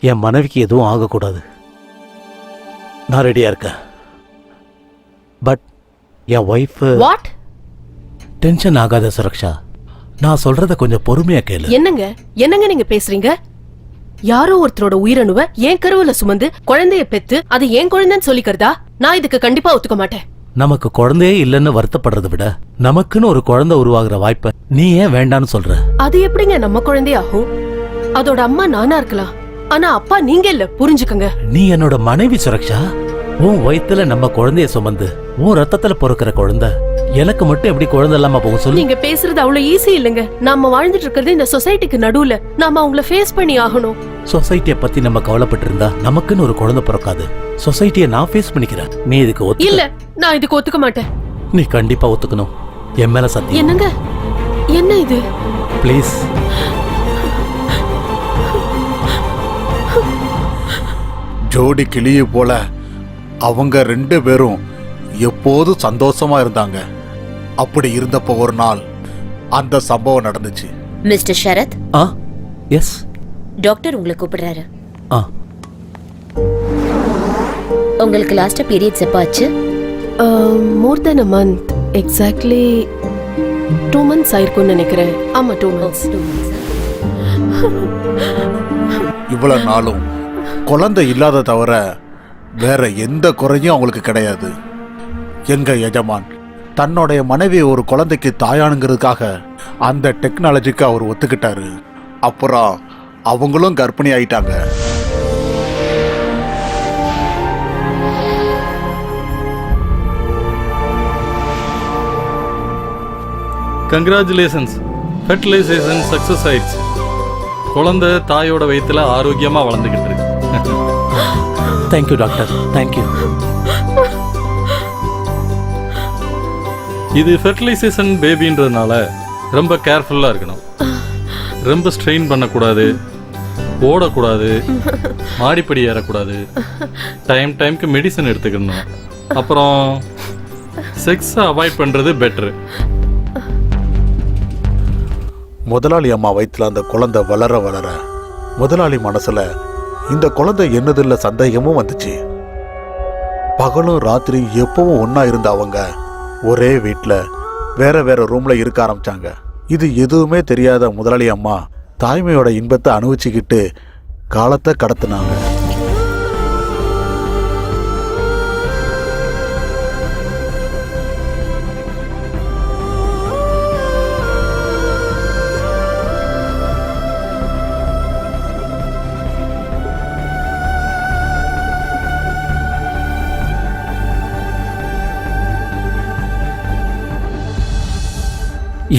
என் மனைவிக்கு எதுவும் ஆகக்கூடாது. நான் ரெடியா இருக்கேன். But N wife what? Tension ஆகாத சுரக்ஷா, நான் சொல்றத கொஞ்சம் பொறுமையா கேளு. என்னங்க நீங்க பேசுறீங்க? யாரோ ஒருத்தரோட உயிரணுவை என் கருவுல சுமந்து குழந்தைய பெத்து அது என் குழந்தைன்னு சொல்லிக்கிறதா? நான் இதுக்கு கண்டிப்பா ஒத்துக்க மாட்டேன். நமக்கு குழந்தையே இல்லைன்னு வருத்தப்படுறதை விட நமக்குன்னு ஒரு குழந்தை உருவாகிற வாய்ப்பை நீ ஏன் வேண்டான்னு சொல்ற? அது எப்படிங்க நம்ம குழந்தை ஆகும்? அதோட அம்மா நானா இருக்கலாம், ஆனா அப்பா நீங்க இல்ல, புரிஞ்சுக்கங்க. நீ என்னோட மனைவி சுரக்ஷா. உன் வயித்துல நம்ம குழந்தைய சுமந்து உன் ரத்தத்துல பொறுக்கிற குழந்தை எனக்கு மட்டும் எப்படி குழந்தை இல்லாம போக சொல்லு? நீங்க பேசுறது அவ்வளவு ஈஸி இல்லங்க. நாம வாழ்ந்துட்டு இருக்கிறது இந்த சொசைட்டிக்கு நடுவுல. நாம அவங்கள ஃபேஸ் பண்ணி ஆகணும். சொசைட்டிய பத்தி நம்ம கவலைப்பட்டு இருந்தா நமக்குன்னு ஒரு குழந்தை பிறக்காது. சொசைட்டியை நான் ஃபேஸ் பண்ணிக்கிறேன். நீ இதுக்கு இல்ல, நான் இதுக்கு ஒத்துக்க மாட்டேன். நீ கண்டிப்பா ஒத்துக்கணும். என் மேல சத்தியம். என்னங்க? என்ன இது? ப்ளீஸ். ஜோடி கிளியை போல அவங்க 2 பேரும் எப்போதும் சந்தோஷமா இருந்தாங்க. அப்படி இருந்தப்போ ஒரு நாள் அந்த சம்பவம் நடந்துச்சு. மிஸ்டர் ஷரத், எஸ் டாக்டர் உங்களை கூப்பிடுறாரு. உங்களுக்கு லாஸ்டா பீரியட்ஸ் எப்ப ஆச்சு? மோர் தென் a month. எக்ஸாக்ட்லி 2 months ஆயிருக்கும்னு நினைக்கிறேன். ஆமா, 2 months. இவ்வளவு நாளும் குழந்தை இல்லாத தவிர வேற எந்த குறையும் அவங்களுக்கு கிடையாது. எங்க எஜமான் தன்னுடைய மனைவி ஒரு குழந்தைக்கு தாயானுங்கிறதுக்காக அந்த டெக்னாலஜிக்கு அவர் ஒத்துக்கிட்டாரு. அப்புறம் அவங்களும் கர்ப்பிணி ஆயிட்டாங்க. கங்க்ராச்சுலேஷன்ஸ், ஃபெர்டிலைசேஷன் சக்சஸ் ஆயிடுச்சு. குழந்தை தாயோட வயித்துல ஆரோக்கியமா வளர்ந்துகிட்டு இருக்கு. Thank you doctor, thank you. இது ஃபெர்டிலைசேஷன் பேபின்றதுனால ரொம்ப கேர்ஃபுல்லா இருக்கணும். ரொம்ப ஸ்ட்ரெயின் பண்ணக்கூடாது, ஓடக்கூடாது, மாடிப்படி ஏறக்கூடாது, டைம்க்கு மெடிசன் எடுத்துக்கணும். அப்புறம் செக்ஸை அவாய்ட் பண்றது பெட்ரு. முதலாளி அம்மா வயிற்றுல அந்த குழந்தை வளர வளர முதலாளி மனசுல இந்த குழந்தை என்னதில்ல சந்தேகமும் வந்துச்சு. பகலும் ராத்திரி எப்பவும் ஒன்னா இருந்த அவங்க ஒரே வீட்டில் வேற வேற ரூம்ல இருக்க ஆரம்பிச்சாங்க. இது எதுவுமே தெரியாத முதலாளி அம்மா தாய்மையோட இன்பத்தை அனுபவிச்சுக்கிட்டு காலத்தை கடத்தினாங்க.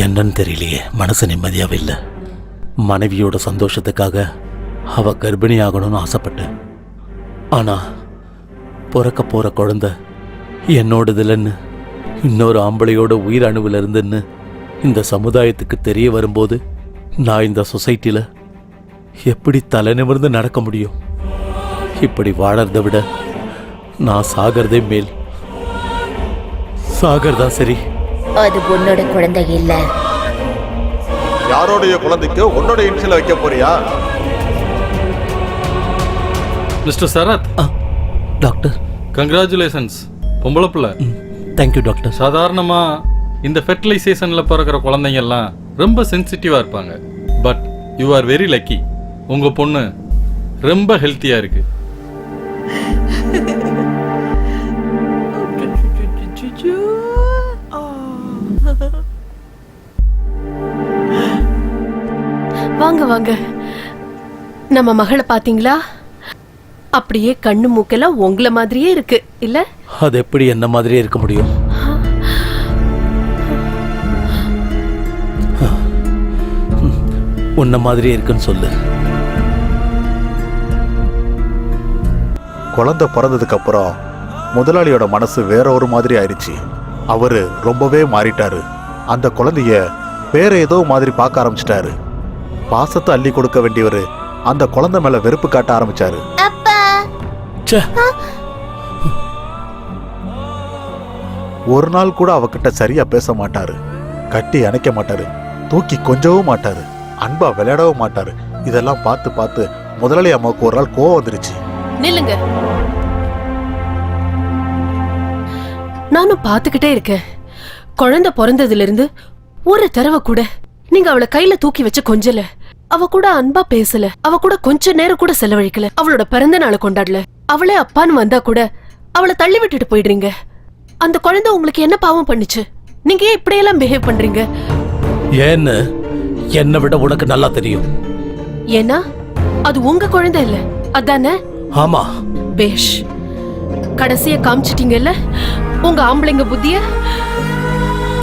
என்னன்னு தெரியலையே, மனசு நிம்மதியாவே இல்லை. மனைவியோட சந்தோஷத்துக்காக அவ கர்ப்பிணி ஆகணும்னு ஆசைப்பட்டேன். ஆனா பிறக்க போற குழந்தை என்னோடது இல்லைன்னு, இன்னொரு ஆம்பளையோட உயிர் அணுவில் இருந்துன்னு இந்த சமுதாயத்துக்கு தெரிய வரும்போது நான் இந்த சொசைட்டில எப்படி தலை நிமிர்ந்து நடக்க முடியும்? இப்படி வாழறதை விட நான் சாகிறதே மேல். சாகிறதா சரி. அது உன்னோட குழந்தை இல்ல. யாரோடைய குழந்தைக்கு உன்னோட இன்சியல் வைக்க போறியா? மிஸ்டர் சரத். டாக்டர், கங்க்ராச்சுலேஷன்ஸ், பொம்பளை பிள்ளை. Thank you doctor. சாதாரணமா இந்த ஃபெர்டிலைசேஷன்ல பிறக்கிற குழந்தைங்க எல்லாம் ரொம்ப சென்சிட்டிவா இருப்பாங்க. But you are very lucky. உங்க பொண்ணு ரொம்ப ஹெல்த்தியா இருக்கு. வாங்க வாங்க. நம்ம மகளை பாத்தீங்களா? அப்படியே கண்ணு மூக்கெல்லாம் உங்கள மாதிரியே இருக்கு இல்ல? அது எப்படி என்ன மாதிரியே இருக்க முடியும்? உன்ன மாதிரியே இருக்குன்னு சொல்லு. குழந்தை பிறந்ததுக்கு அப்புறம் முதலாளியோட மனசு வேற ஒரு மாதிரி ஆயிடுச்சு. அவரு ரொம்பவே மாறிட்டாரு. அந்த குழந்தைய வேற ஏதோ மாதிரி பார்க்க ஆரம்பிச்சிட்டாரு. பாசத்தை அள்ளி கொடுக்க வேண்டியவரு அந்த குழந்தை மேல வெறுப்பு காட்ட ஆரம்பிச்சாரு. ஒரு நாள் கூட அவகிட்ட சரியா பேச மாட்டாரு, கட்டி அணைக்க மாட்டாரு, தூக்கி கொஞ்சவும் மாட்டாரு, அன்பா விளையாடவும் மாட்டாரு. இதெல்லாம் பார்த்து பார்த்து முதலாளி அம்மாவுக்கு ஒரு நாள் கோவம் வந்துருச்சு. நில்லுங்க, நானும் பாத்துக்கிட்டே இருக்கேன். குழந்தை பிறந்ததுல இருந்து ஒரு தடவை கூட நீங்க அவளை கையில தூக்கி வச்சு கொஞ்சல, அவ கூட அன்பா பேசல, அவ கூட கொஞ்ச நேரம் கூட செலவழிக்கல, அவளோட பிறந்த நாளை கொண்டாடல. அவளே அப்பான்னு வந்தா கூட அவளை தள்ளி விட்டுட்டு போயிடுறீங்க. அந்த குழந்தை உங்களுக்கு என்ன பாவம் பண்ணுச்சு? நீங்க ஏன் இப்படியெல்லாம் பிஹேவ் பண்றீங்க? ஏன்னு என்னை விட உனக்கு நல்லா தெரியும். ஏன்னா அது உங்க குழந்தை இல்ல, அதானே? ஆமா. பேஷ், கடைசியா காமிச்சிட்டீங்கல்ல உங்க ஆம்பளைங்க புத்திய.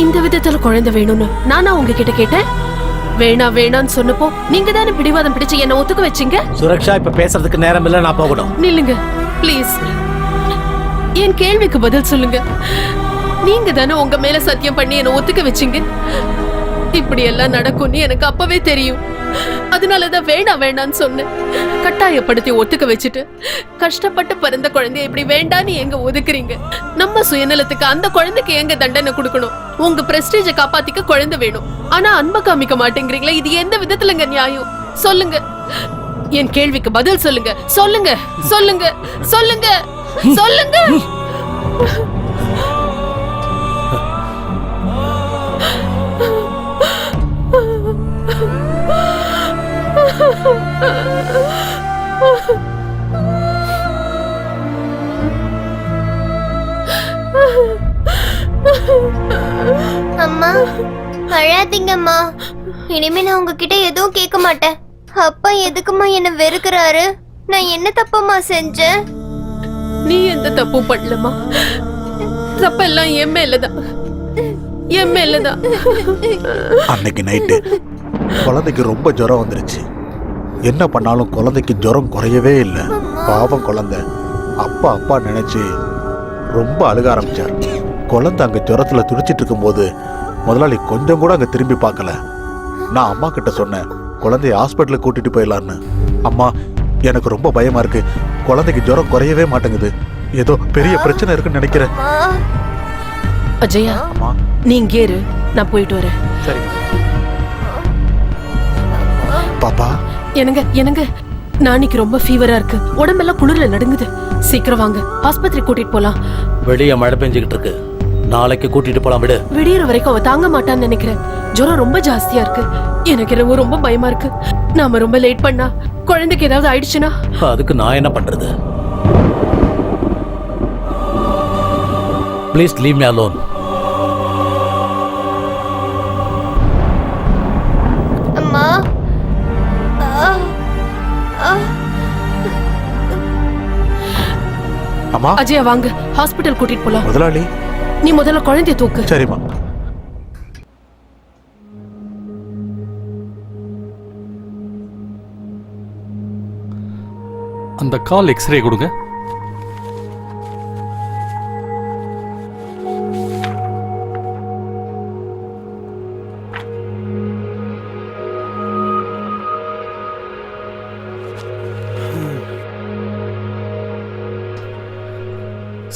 இந்த விதத்துல குழந்தை வேணும்னு நானா உங்ககிட்ட கேட்டேன்? வேணா வேணான்னு சொன்னப்போ நீங்க தானே பிடிவாதம் பிடிச்சு என்ன ஒத்துக்க வச்சீங்க. சுரக்ஷா, இப்ப பேசுறதுக்கு நேரம் இல்ல, நான் போகணும். நில்லுங்க ப்ளீஸ், என் கேள்விக்கு பதில் சொல்லுங்க. நீங்க தானே உங்க மேல சத்தியம் பண்ணி என்ன ஒத்துக்க வச்சீங்க. இப்படி எல்லாம் நடக்கும்னு எனக்கு அப்பவே தெரியும். அதனாலதான் வேணா வேணான்னு சொன்னேன். கட்டாயப்படுத்தி ஒத்துக்க வச்சுட்டு கஷ்டப்பட்டு பிறந்த குழந்தைய இப்படி வேண்டான்னு எங்க ஒதுக்குறீங்க? நம்ம சுயநலத்துக்கு அந்த குழந்தைக்கு எங்க தண்டனை கொடுக்கணும்? உங்க பிரஸ்டீஜை காப்பாத்திக்க குழந்தை வேணும், ஆனா அன்பை காமிக்க மாட்டேங்கிறீங்களா? இது எந்த விதத்துலங்க நியாயம்? சொல்லுங்க, என் கேள்விக்கு பதில் சொல்லுங்க. சொல்லுங்க சொல்லுங்க சொல்லுங்க சொல்லுங்க. அம்மா, அழாதீங்கம்மா. இனிமே நான் உங்ககிட்ட எதுவும் கேட்க மாட்டேன். அப்பா எதுக்குமா என்ன வெறுக்கிறாரு? நான் என்ன தப்பம்மா செஞ்சேன்? நீ எந்த தப்பும் பண்ணலமா. தப்பெல்லாம் என் மேலதான், என் மேலதான். அன்னைக்கு நைட்டு குழந்தைக்கு ரொம்ப ஜுரம் வந்துருச்சு. என்ன பண்ணாலும் குழந்தைக்கு ஜுரம் குறையவே இல்லை. பாவம் குழந்தை அப்பா அப்பா நினைச்சு ரொம்ப அழுக ஆரம்பிச்சார். குழந்தை அங்க ஜுரத்துல துடிச்சிட்டு இருக்கும்போது முதலாளி கொஞ்சம் கூட அங்க திரும்பி பார்க்கல. நான் அம்மா கிட்ட சொன்னேன், குழந்தைய ஹாஸ்பிட்டலுக்கு கூட்டிட்டு போயிடலான்னு. அம்மா, எனக்கு ரொம்ப பயமா இருக்கு, குழந்தைக்கு ஜுரம் குறையவே மாட்டேங்குது, ஏதோ பெரிய பிரச்சனை இருக்குன்னு நினைக்கிறேன். அஜயா, நீ இங்கே இரு, நான் போயிட்டு வரேன். சரி பாப்பா. எனக்கு நாளைக்கு ரொம்ப ஃபீவரா இருக்கு, உடம்பெல்லாம் குளிர்ல நடுங்குது. சீக்கிரம் வாங்க, ஆஸ்பத்திரி கூட்டிட்டு போலாம். வெளியே மழை பெஞ்சுக்கிட்டு இருக்கு, நாளைக்கு கூட்டிட்டு போலாம். விடு, விடியற வரைக்கும் அவ தாங்க மாட்டான்னு நினைக்கிறேன். ஜுரம் ரொம்ப ஜாஸ்தியா இருக்கு, எனக்கு என்னவோ ரொம்ப பயமா இருக்கு. நாம ரொம்ப லேட் பண்ணா குழந்தைக்கு ஏதாவது ஆயிடுச்சுன்னா அதுக்கு நான் என்ன பண்றது? Please leave me alone. அம்மா, அம்மா. அஜயா வாங்க, ஹாஸ்பிடல் கூட்டிட்டு போலாம். முதலாளி, நீ முதல்ல குழந்தைய தூக்கு. சரிம்மா. அந்த கால் எக்ஸ்ரே கொடுங்க.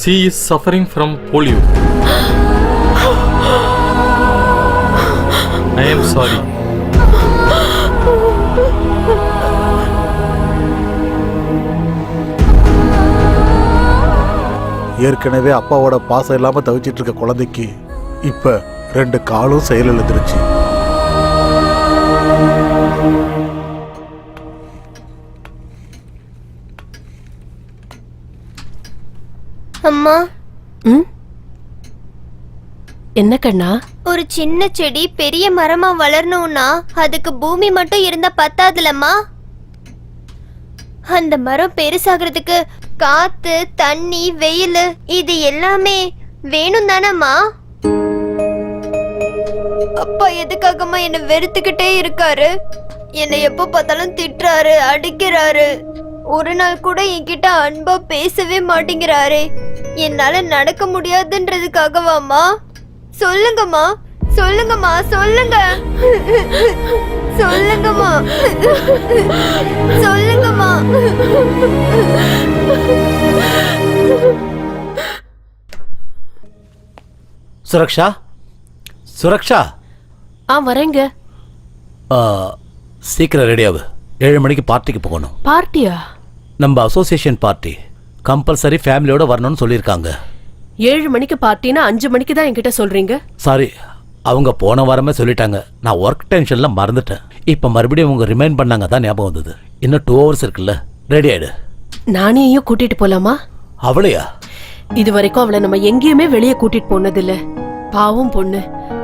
She is suffering from polio. I am sorry. ஏற்கனவே அப்பாவோட பாசம் இல்லாம தவிச்சிட்டு இருக்க குழந்தைக்கு இப்ப 2 காலும் செயலிழந்துருச்சு. அம்மா, என்ன கண்ணா? ஒரு சின்ன செடி பெரிய மரமா வளரணும்னா அதுக்கு பூமி மட்டும் இருந்தா பத்தாதுலம்மா. அந்த மரம் பெருசாகிறதுக்கு காத்து, தண்ணி, வெயில் இது எல்லாமே வேணும் தானம்மா? அப்பா எதுக்காகம்மா என்ன வெறுத்துக்கிட்டே இருக்காரு? என்னை எப்ப பார்த்தாலும் திட்டுறாரு, அடிக்கிறாரு. ஒரு நாள் கூட என்கிட்ட அன்பா பேசவே மாட்டேங்கிறாரே. என்னால நடக்க முடியாதுன்றதுக்காகவாமா? சொல்லுங்கம்மா சொல்லுங்கம்மா சொல்லுங்க சொல்லுங்கம்மா சொல்லுங்கம்மா. சுரக்ஷா சுரக்ஷா வரேங்க. சீக்கிரம் ரெடியாவு. 7 மணிக்கு பார்ட்டிக்கு போகணும். பார்ட்டியா? நம்ம அசோசியேஷன் பார்ட்டி கம்பல்சரி ஃபேமிலியோட வரணும்னு சொல்லியிருக்காங்க. 7 மணிக்கு பார்ட்டினா 5 மணிக்கு தான் என்கிட்ட சொல்றீங்க. சாரி, அவங்க போன வாரமே சொல்லிட்டாங்க. நான் ஒர்க் டென்ஷன்ல மறந்துட்டேன். இப்போ மறுபடியும் அவங்க ரிமைண்ட் பண்ணாங்க, தான் ஞாபகம் வந்தது. இன்னும் 2 hours இருக்குல்ல, ரெடி ஆயிடு. நானேயும் கூட்டிட்டு போலாமா? அவளையா? இது வரைக்கும் அவளை நம்ம எங்கேயுமே வெளியே கூட்டிட்டு போனதில்ல. பாவம் பொண்ணு,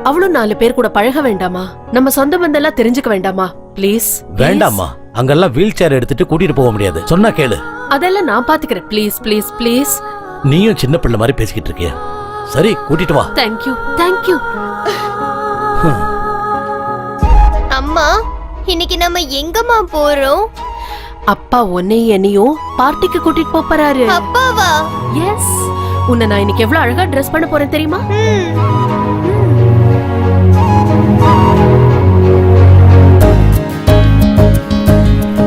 அவளும் 4 பேர் கூட பழக வேண்டாமா? நம்ம சொந்த பந்தெல்லாம் தெரிஞ்சுக்க வேண்டாமா? ப்ளீஸ். வேண்டாமா, அங்கெல்லாம் வீல் சேர் எடுத்துட்டு கூட்டிட்டு போக முடியாது. சொன்னா கேளு. அதெல்லாம் நான் பாத்துக்கிறேன். Please please please. நீயும் சின்ன பிள்ளை மாதிரி பேசிக்கிட்டு இருக்கிய. சரி, கூட்டிட்டு வா. Thank you thank you. அம்மா, இன்னைக்கு நம்ம எங்கம்மா போறோம்? அப்பா உன்னையும் என்னையும் பார்ட்டிக்கு கூட்டிட்டு போறாரு. அப்பாவா? எஸ். உன்னை நான் இன்னைக்கு எவ்வளவு அழகா ட்ரெஸ் பண்ண போறேன் தெரியுமா?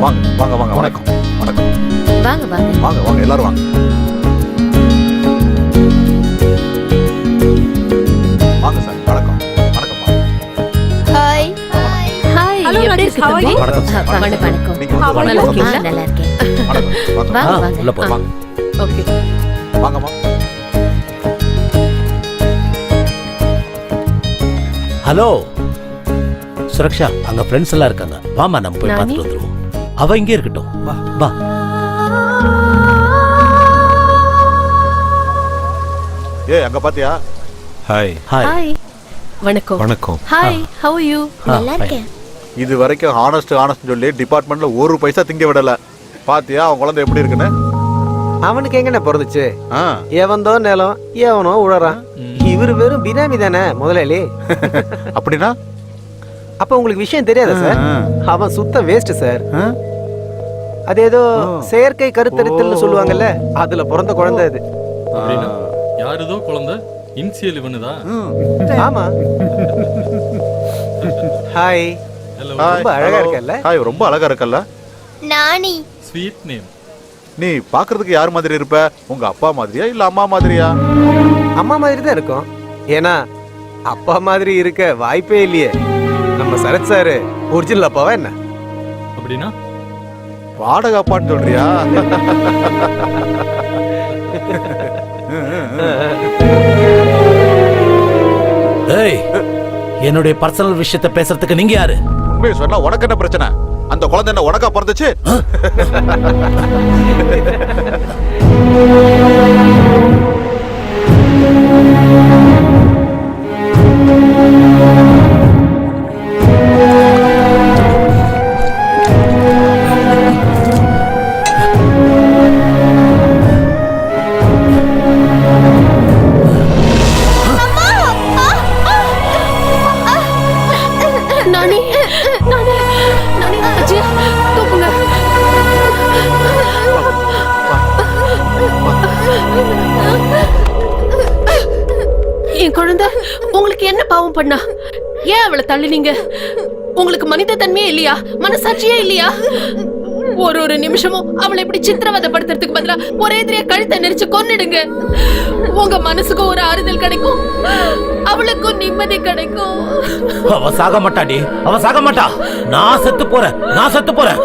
வாங்க வாங்க வாங்க. வணக்கம் வணக்கம். வாங்க வாங்க. வாங்க வாங்க எல்லாரும் வாங்க. வாங்க சார். வணக்கம் வணக்கம்மா. ஹாய். ஹாய். Hello, எப்படி Rajesh, இருக்கு how are தம்பி? you? வணக்கம் சார். வணக்கம். நீங்க வந்து நல்லா வணக்கம். இருக்கீங்களா? நல்லா இருக்கேன். வணக்கம். வாங்க. வாங்க வாங்க. உள்ள போ. வாங்க ஓகே. வாங்கம்மா. ஹலோ சுரக்ஷா, அங்க ஃப்ரெண்ட்ஸ் எல்லாம் இருக்காங்க. வாமா, நம்ம போய் நானி? பார்த்துட்டு வந்துருவோம். அவ இங்கே இருக்கட்டும். வா வா. அங்க பாத்தியா? ஹாய். ஹாய். ஹாய். வணக்கம். வணக்கம். ஹாய். How are you? நல்லா இருக்கேன். இது வரைக்கும் ஹானஸ்ட் சொல்லி டிபார்ட்மெண்ட்ல 1 பைசா திங்க விடல. பாத்தியா அவன் குழந்தை எப்படி இருக்குன்னு? அவனுக்கு எங்கண்ணே பிறந்துச்சு? ஆ. எவன்தோ நிலம் எவனோ உழறான். இவரு வெறும் பினாமி தானே முதலாளி. அப்படின்னா அப்ப உங்களுக்கு விஷயம் தெரியாதா சார்? அவன் சுத்த வேஸ்ட் சார். அது ஏதோ செயற்கை கருத்தரித்தல்னு சொல்லுவாங்கல்ல, அதுல பிறந்த குழந்தை அது. அப்படின்னா யாருதோ குழந்தை இன்சியல் இவனுதா? ஆமா. ஹாய். ஹலோ. ரொம்ப அழகா இருக்கல்ல? ஹாய், ரொம்ப அழகா இருக்கல்ல? நானி. Sweet name. நீ பாக்குறதுக்கு யார் மாதிரி இருப்ப? உங்க அப்பா மாதிரியா இல்ல அம்மா மாதிரியா? அம்மா மாதிரி தான் இருக்கும். ஏன்னா அப்பா மாதிரி இருக்க வாய்ப்பே இல்லையே. நம்ம சரத் சாரு ஒரிஜினல் அப்பாவா என்ன? அப்படின்னா வாடகை அப்பான்னு சொல்றியா? ஏய், என்னுடைய பர்சனல் விஷயத்தை பேசுறதுக்கு நீங்க யாரு? உண்மையை சொன்னா உனக்கு என்ன பிரச்சனை? அந்த குழந்தை என்ன உனக்கா பிறந்துச்சு? நானி. நானி. நானி. அஜய், தூக்குங்க. என் குழந்தை உங்களுக்கு என்ன பாவம் பண்ணா? ஏன் அவளை தள்ளினீங்க? உங்களுக்கு மனித தன்மையே இல்லையா? மனசாட்சியே இல்லையா? ஒரு நிமிஷமும் அவளை இப்படி சித்திரவதைப்படுத்துறதுக்கு பதிலா ஒரே எதிரியா கழுத்தை நெரிச்சு கொன்னிடுங்க. உங்க மனசுக்கும் ஒரு ஆறுதல் கிடைக்கும், அவளுக்கும் நிம்மதி கிடைக்கும். அவ சாக மாட்டாடி, அவ சாக மாட்டா. நான் செத்து போறேன், நான் செத்து போறேன்.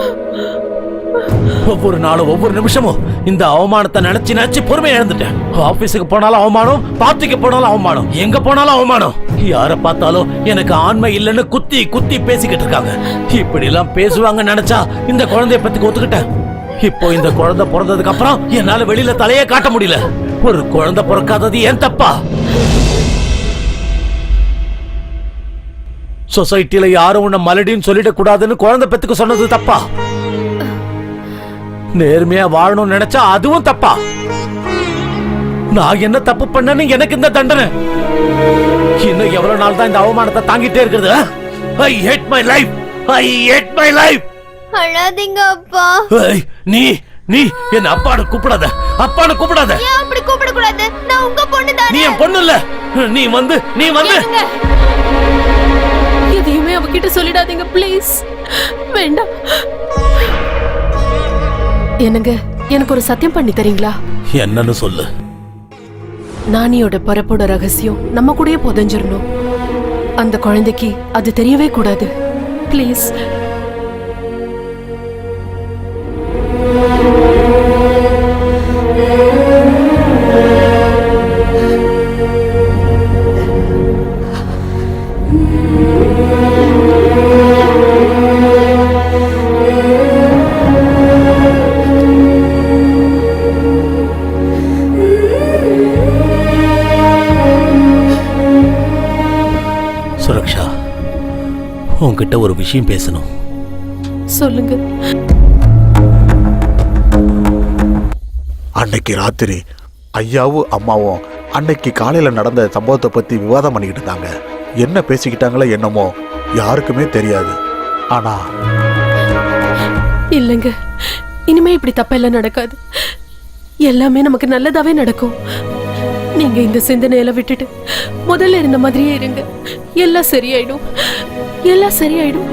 ஒவ்வொரு நாளும் ஒவ்வொரு நிமிஷமும் இந்த அவமானத்தை நினைச்சு நினைச்சு பொறுமை இழந்துட்டேன். ஆபீஸுக்கு போனாலும் அவமானம், பார்ட்டிக்கு போனாலும் அவமானம், எங்க போனாலும் அவமானம். யார பார்த்தாலும் எனக்கு ஆண்மை இல்லைன்னு குத்தி குத்தி பேசிக்கிட்டு இருக்காங்க. இப்படி எல்லாம் பேசுவாங்க நினைச்சா இந்த குழந்தைய பத்தி ஒத்துக்கிட்டேன். இப்போ இந்த குழந்தை பிறந்ததுக்கு அப்புறம் என்னால வெளியில தலையே காட்ட முடியல. ஒரு குழந்தை பிறக்காதது ஏன் தப்பா? சொசைட்டில யாரும் உன்னை மலடின்னு சொல்லிடக் கூடாதுன்னு குழந்தை பெத்துக்கு சொன்னது தப்பா? நேர்மையா வாழணும்னு நினைச்சா அதுவும் தப்பா? நான் என்ன தப்பு பண்ணேன்னு எனக்கு இந்த தண்டனை? இன்னும் எவ்வளவு நாள் தான் இந்த அவமானத்தை தாங்கிட்டே இருக்கிறது? I hate my life. I hate my life. அழாதீங்க அப்பா. நீ நீ என்ன அப்பான்னு கூப்பிடாத. அப்பான்னு கூப்பிடாத. ஏன் அப்படி கூப்பிட கூடாது? நான் உங்க பொண்ணு தானே. நீ என் பொண்ணு இல்ல. நீ வந்து எதையுமே அவகிட்ட சொல்லிடாதீங்க ப்ளீஸ். வேண்டாம். என்னங்க, எனக்கு ஒரு சத்தியம் பண்ணி தரீங்களா? என்னன்னு சொல்லு. நானியோட பிறப்போட ரகசியம் நம்ம கூடயே புதைஞ்சிரணும். அந்த குழந்தைக்கு அது தெரியவே கூடாது. ப்ளீஸ். சுரக்ஷா, உன்கிட்ட ஒரு விஷயம் பேசணும். சொல்லுங்க. அன்னைக்கு ராத்திரி ஐயாவும் அம்மாவும் அன்னைக்கு காலையில நடந்த சம்பவத்தை பத்தி விவாதம் பண்ணிக்கிட்டு இருந்தாங்க. என்ன பேசிக்கிட்டாங்களோ என்னமோ யாருக்குமே தெரியாது. ஆனா இல்லங்க, இனிமே இப்படி தப்பெல்லாம் நடக்காது. எல்லாமே நமக்கு நல்லதாவே நடக்கும். நீங்க இந்த சிந்தனையில விட்டுட்டு முதல்ல இருந்த மாதிரியே இருங்க. எல்லாம் சரியாயிடும். எல்லாம் சரியாயிடும்.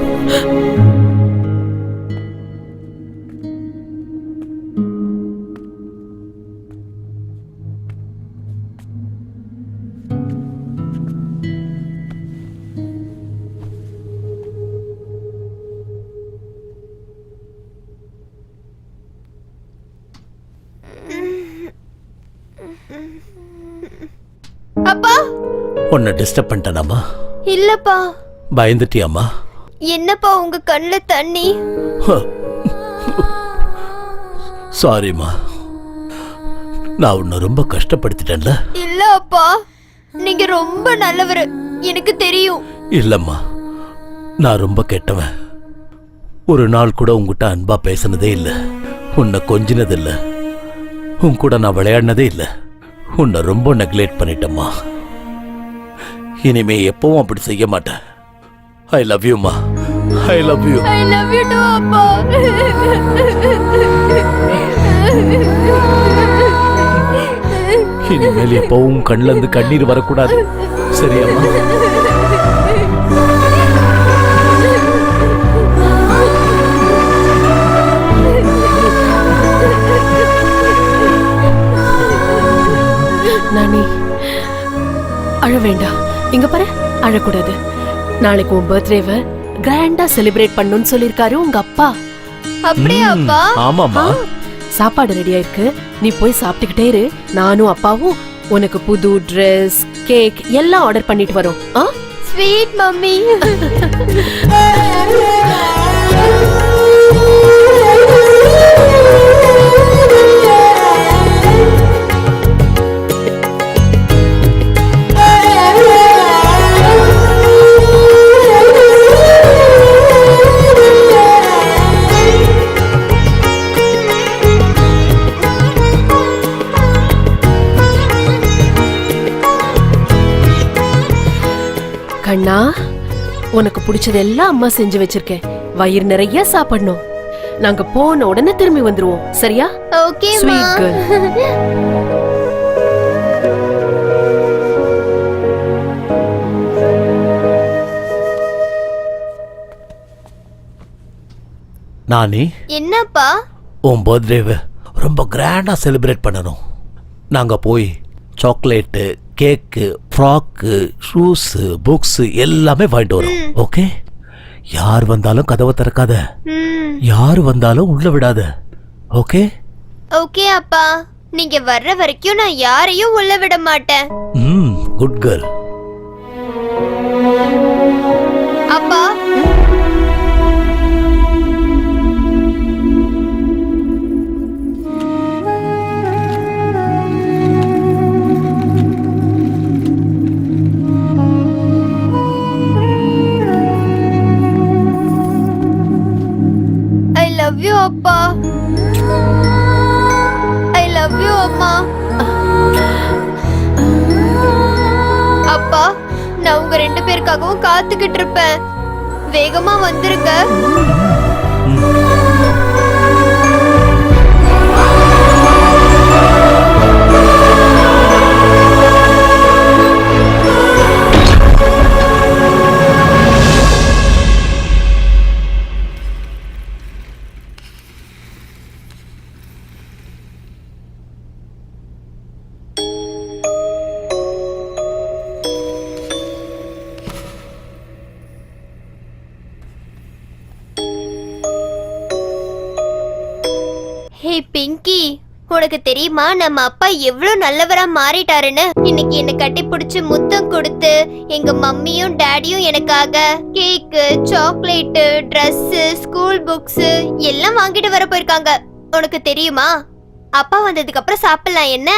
அப்பா, உன்னை டிஸ்டர்ப் பண்ணிட்டேனாமா? இல்லப்பா. பயந்துட்டியாமா? என்னப்பா உங்க கண்ணுல தண்ணி? சாரிம்மா, நான் உன்னை ரொம்ப கஷ்டப்படுத்திட்டேன்ல. இல்ல அப்பா, நீங்க ரொம்ப நல்லவரு, எனக்கு தெரியும். இல்லம்மா, நான் ரொம்ப கெட்டவன். ஒரு நாள் கூட உங்ககிட்ட அன்பா பேசினதே இல்லை. உன்னை கொஞ்சினது இல்லை. உன் கூட நான் விளையாடினதே இல்லை. உன்னை ரொம்ப நெக்லெக்ட் பண்ணிட்டேம்மா. இனிமே எப்பவும் அப்படி செய்ய மாட்டேன். ஐ லவ் யூமா. I love you. I love you too அப்பா. இனிமேல் எப்பவும் கண்ணுல இருந்து கண்ணீர் வரக்கூடாது. சரியாம்மா? நானி, அழ வேண்டாம். இங்க பாரு, அழக்கூடாது. நாளைக்கு உன் பர்த்டேவை கிராண்டா செலிப்ரேட் பண்ணணும்னு சொல்லிருக்காரு உங்க அப்பா. அப்படியே அப்பா? ஆமாமா. சாப்பாடு ரெடியா இருக்கு, நீ போய் சாப்பிட்டுக்கிட்டே இரு. நானும் அப்பாவும் உனக்கு புது ட்ரெஸ், கேக் எல்லாம் ஆர்டர் பண்ணிட்டு வரோம். Sweet mummy. கண்ணா, உனக்கு பிடிச்சதெல்லாம் அம்மா செஞ்சு வச்சிருக்கேன். வயிறு நிறைய சாப்பிடணும். நாங்க போன உடனே திரும்பி வந்துருவோம். சரியா? ஓகே மா. Sweet girl. நானி, என்னப்பா? உன் பர்த்டேவை ரொம்ப கிராண்டா செலிப்ரேட் பண்ணணும். நாங்க போய் சாக்லேட்டு, கேக்கு, ஃப்ராக்கு, ஷூஸு, புக்ஸு எல்லாமே வாங்கிட்டு வரோம். ஓகே? யார் வந்தாலும் கதவை திறக்காத. யார் வந்தாலும் உள்ள விடாத. ஓகே? ஓகே அப்பா. நீங்க வர்ற வரைக்கும் நான் யாரையும் உள்ள விட மாட்டேன். Good girl. அப்பா, ஐ லவ் யூ அப்பா. ஐ லவ் யூ அம்மா. அப்பா, நான் உங்க ரெண்டு பேருக்காகவும் காத்துக்கிட்டு இருப்பேன். வேகமா வந்துருங்க. ஏய் பிங்கி, உனக்கு தெரியுமா நம்ம அப்பா எவ்வளவு நல்லவரா மாறிட்டாருன்னு? இன்னைக்கு என்ன கட்டி பிடிச்சு முத்தம் கொடுத்து எங்க மம்மியும் டாடியும் எனக்காக கேக்கு, சாக்லேட்டு, Dress, ஸ்கூல் புக்ஸ் எல்லாம் வாங்கிட்டு வர போயிருக்காங்க. உனக்கு தெரியுமா? அப்பா வந்ததுக்கு அப்புறம் சாப்பிடலாம் என்ன?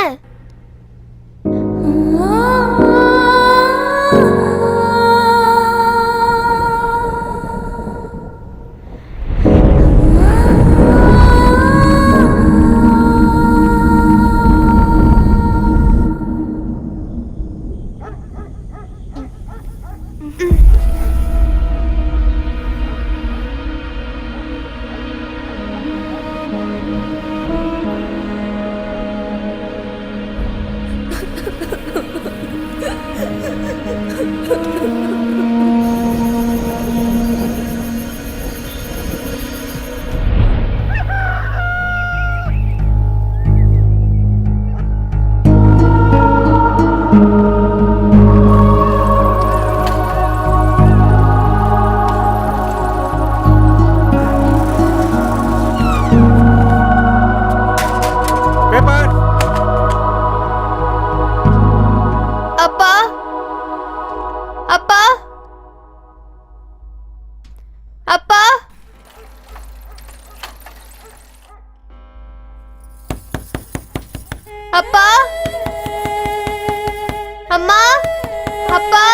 அப்பா, அப்பா, அப்பா, அப்பா, அம்மா, அப்பா,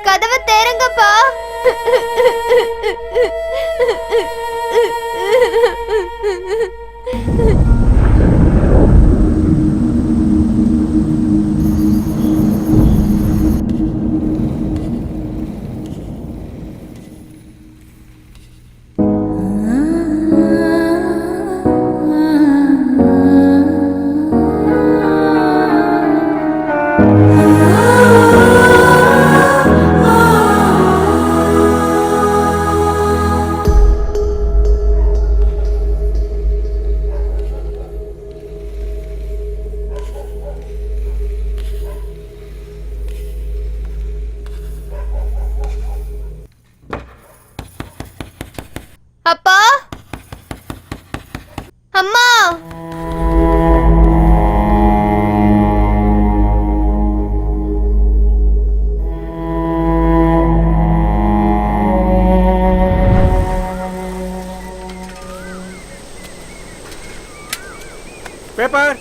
கதவை திறங்கப்பா. அப்பா, அம்மா, பேப்பர்.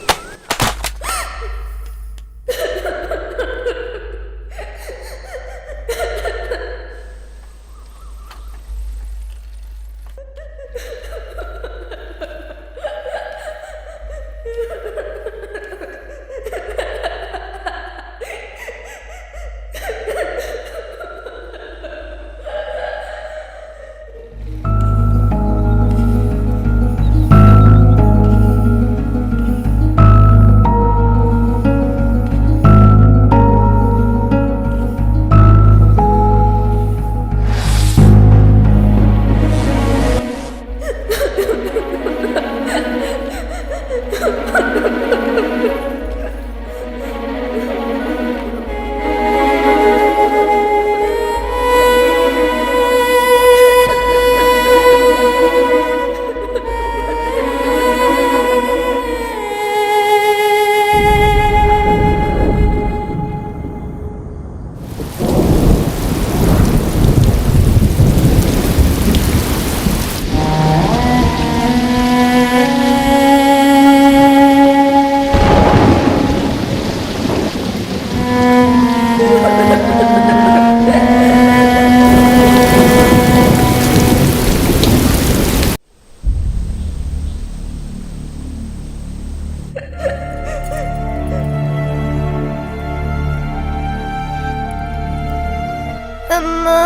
அம்மா,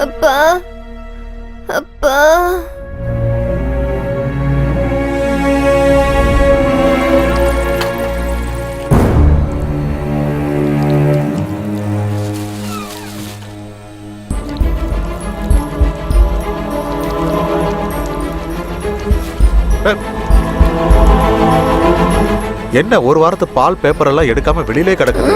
அப்பா, அப்பா. என்ன ஒரு வாரத்து பால் பேப்பர் எல்லாம் எடுக்காம வெளியிலே கிடக்குது?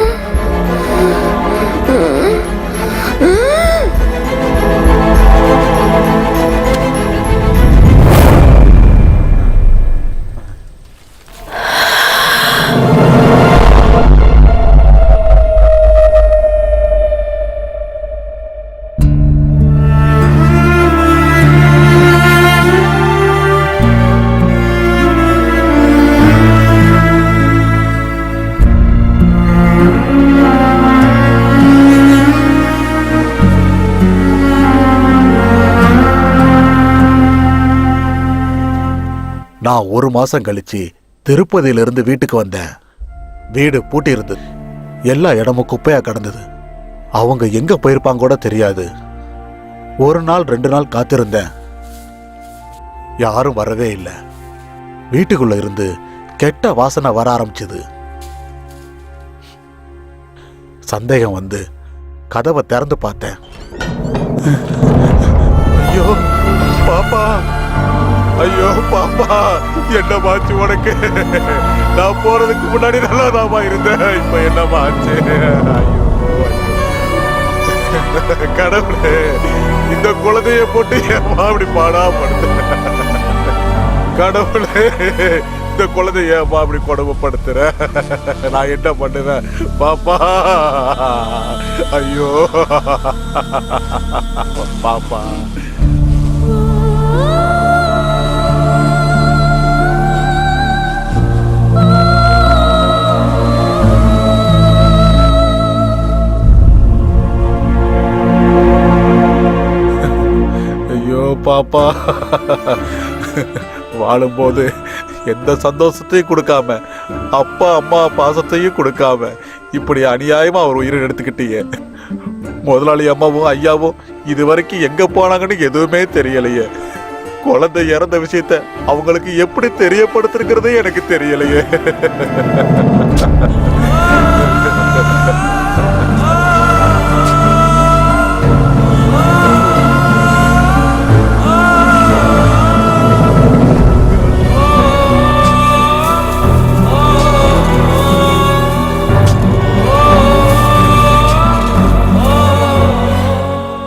நான் 1 மாசம் கழிச்சு திருப்பதியிலிருந்து வீட்டுக்கு வந்தேன். வீடு பூட்டி இருந்தது. எல்லா இடமும் குப்பையா கிடந்தது. அவங்க எங்க போயிருப்பாங்க கூட தெரியாது. 1 நாள் 2 நாள் காத்திருந்தேன். யாரும் வரவே இல்லை. வீட்டுக்குள்ள இருந்து கெட்ட வாசனை வர ஆரம்பிச்சது. சந்தேகம் வந்து கதவை திறந்து பார்த்தேன். ஐயோ பாப்பா, ஐயோ பாப்பா, என்னமாச்சு உனக்கு? நான் போறதுக்கு முன்னாடி நல்லாதாமா இருந்தேன். இப்ப என்னமாச்சு? கடவுளே, இந்த குழந்தைய போட்டு ஏமா அப்படி பாடா படுத்து? கடவுளே, இந்த குழந்தைய ஏமா அப்படி கொடுமைப்படுத்துற? நான் என்ன பண்ணுவேன் பாப்பா? ஐயோ பாப்பா. ஐயோ பாப்பா, வாழும்போது எந்த சந்தோஷத்தையும் கொடுக்காம, அப்பா அம்மா பாசத்தையும் கொடுக்காம, இப்படி அநியாயமா அவர் உயிரை எடுத்துக்கிட்டீங்க. முதலாளி அம்மாவும் ஐயாவும் இது வரைக்கும் எங்க போனாங்கன்னு எதுவுமே தெரியலையே. குழந்தை இறந்த விஷயத்த அவங்களுக்கு எப்படி தெரியப்படுத்துறதே எனக்கு தெரியலையே.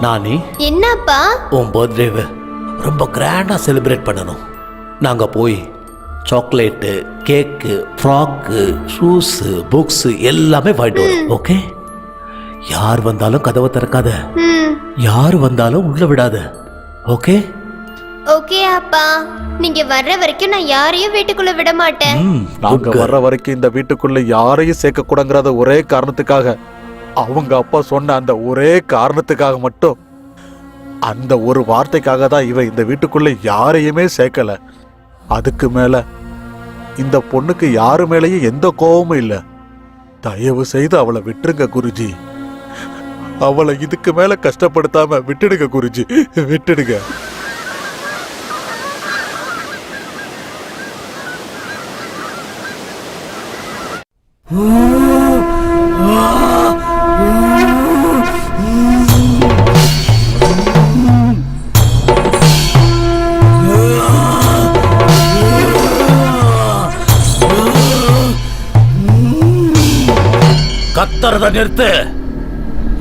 நானி, என்னப்பா? உன் பர்த்டேவை ரொம்ப கிராண்டா செலிப்ரேட் பண்ணணும். நாங்க போய் சாக்லேட்டு, கேக்கு, ஃப்ராக்கு, ஷூஸு, புக்ஸ் எல்லாமே வாங்கிட்டு வரோம். ஓகே? யார் வந்தாலும் கதவை திறக்காத, யார் வந்தாலும் உள்ள விடாத. ஓகே? ஓகே அப்பா. நீங்க வர்ற வரைக்கும் நான் யாரையும் வீட்டுக்குள்ள விட மாட்டேன். நாங்க வர்ற வரைக்கும் இந்த வீட்டுக்குள்ள யாரையும் சேர்க்க கூடாங்கிறத ஒரே காரணத்துக்காக, அவங்க அப்பா சொன்ன அந்த ஒரே காரணத்துக்காக மட்டும், அந்த ஒரு வார்த்தைக்காக தான் இவன் இந்த வீட்டுக்குள்ள யாரையுமே சேர்க்கல. அதுக்கு மேல இந்த பொண்ணுக்கு யாரு மேலேயும் எந்த கோபமும் இல்லை. தயவு செய்து அவளை விட்டுருங்க குருஜி. அவளை இதுக்கு மேல கஷ்டப்படுத்தாம விட்டுடுங்க குருஜி, விட்டுடுங்க. கத்துறத நிறுத்து.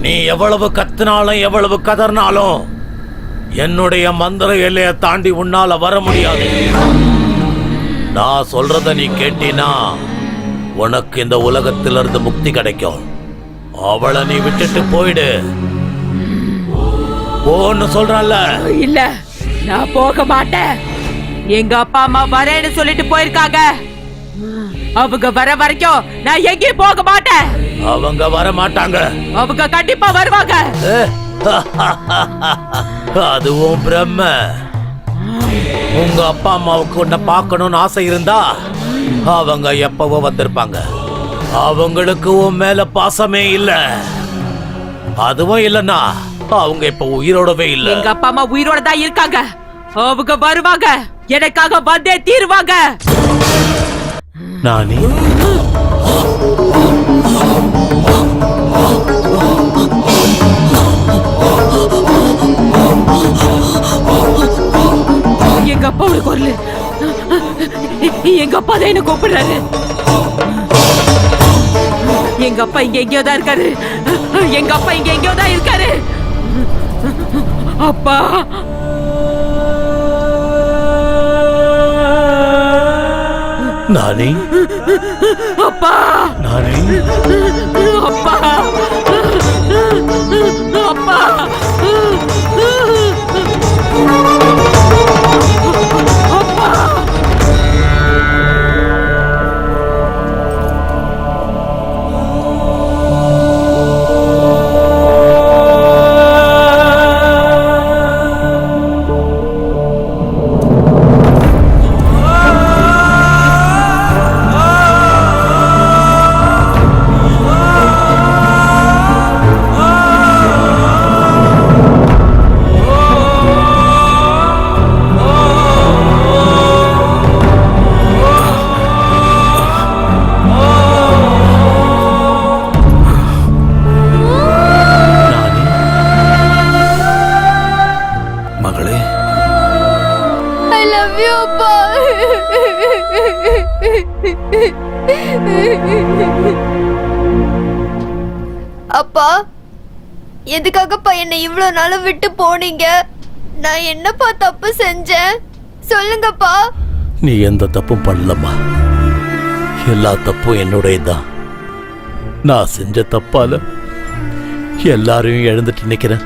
நீ எவ்வளவு கத்தினாலும் எவ்வளவு கதறினாலும் என்னுடைய மந்திர எல்லையை தாண்டி உன்னால வர முடியாது. நான் சொல்றத நீ கேட்டினா உனக்கு இந்த உலகத்திலிருந்து முக்தி கிடைக்கும். அவளை நீ விட்டுட்டு போயிடு. போன்னு சொல்றல்ல. இல்ல, நான் போக மாட்டேன். எங்க அப்பா அம்மா வரேன்னு சொல்லிட்டு போயிருக்காங்க. அவங்க வர வரைக்கும் நான் எங்கேயும் போக மாட்டேன். அவங்க வர மாட்டாங்க. அவங்க கண்டிப்பா வருவாங்க. அதுவும் பிரம்ம. உங்க அப்பா அம்மாவுக்கு உன்னை பார்க்கணும்னு ஆசை இருந்தா அவங்க எப்பவோ வந்திருப்பாங்க. அவங்களுக்கு உன் மேல பாசமே இல்ல. அதுவும் இல்லன்னா அவங்க இப்ப உயிரோடவே இல்ல. எங்க அப்பா அம்மா உயிரோட தான் இருக்காங்க. அவங்க வருவாங்க, எனக்காக வந்தே தீருவாங்க. நானி, எங்க அப்பாவோட குரல். எங்க அப்பா தான் என்ன கூப்பிடுறாரு. எங்க அப்பா இங்க எங்கேயோ தான் இருக்காரு. எங்க அப்பா இங்க எங்கேயோ தான் இருக்காரு. அப்பா, நானி, அப்பா, நானி, அப்பா, அப்பா. ஐ லவ் யூ அப்பா. அப்பா, எதுக்காகப்பா என்னை இவ்வளவு நாளும் விட்டு போனீங்க? நான் என்னப்பா தப்பு செஞ்சேன் சொல்லுங்கப்பா. நீ எந்த தப்பும் பண்ணலம்மா. எல்லா தப்பும் என்னுடையதான். நான் செஞ்ச தப்பால எல்லாரையும் இழந்துட்டு நிக்கிறேன்.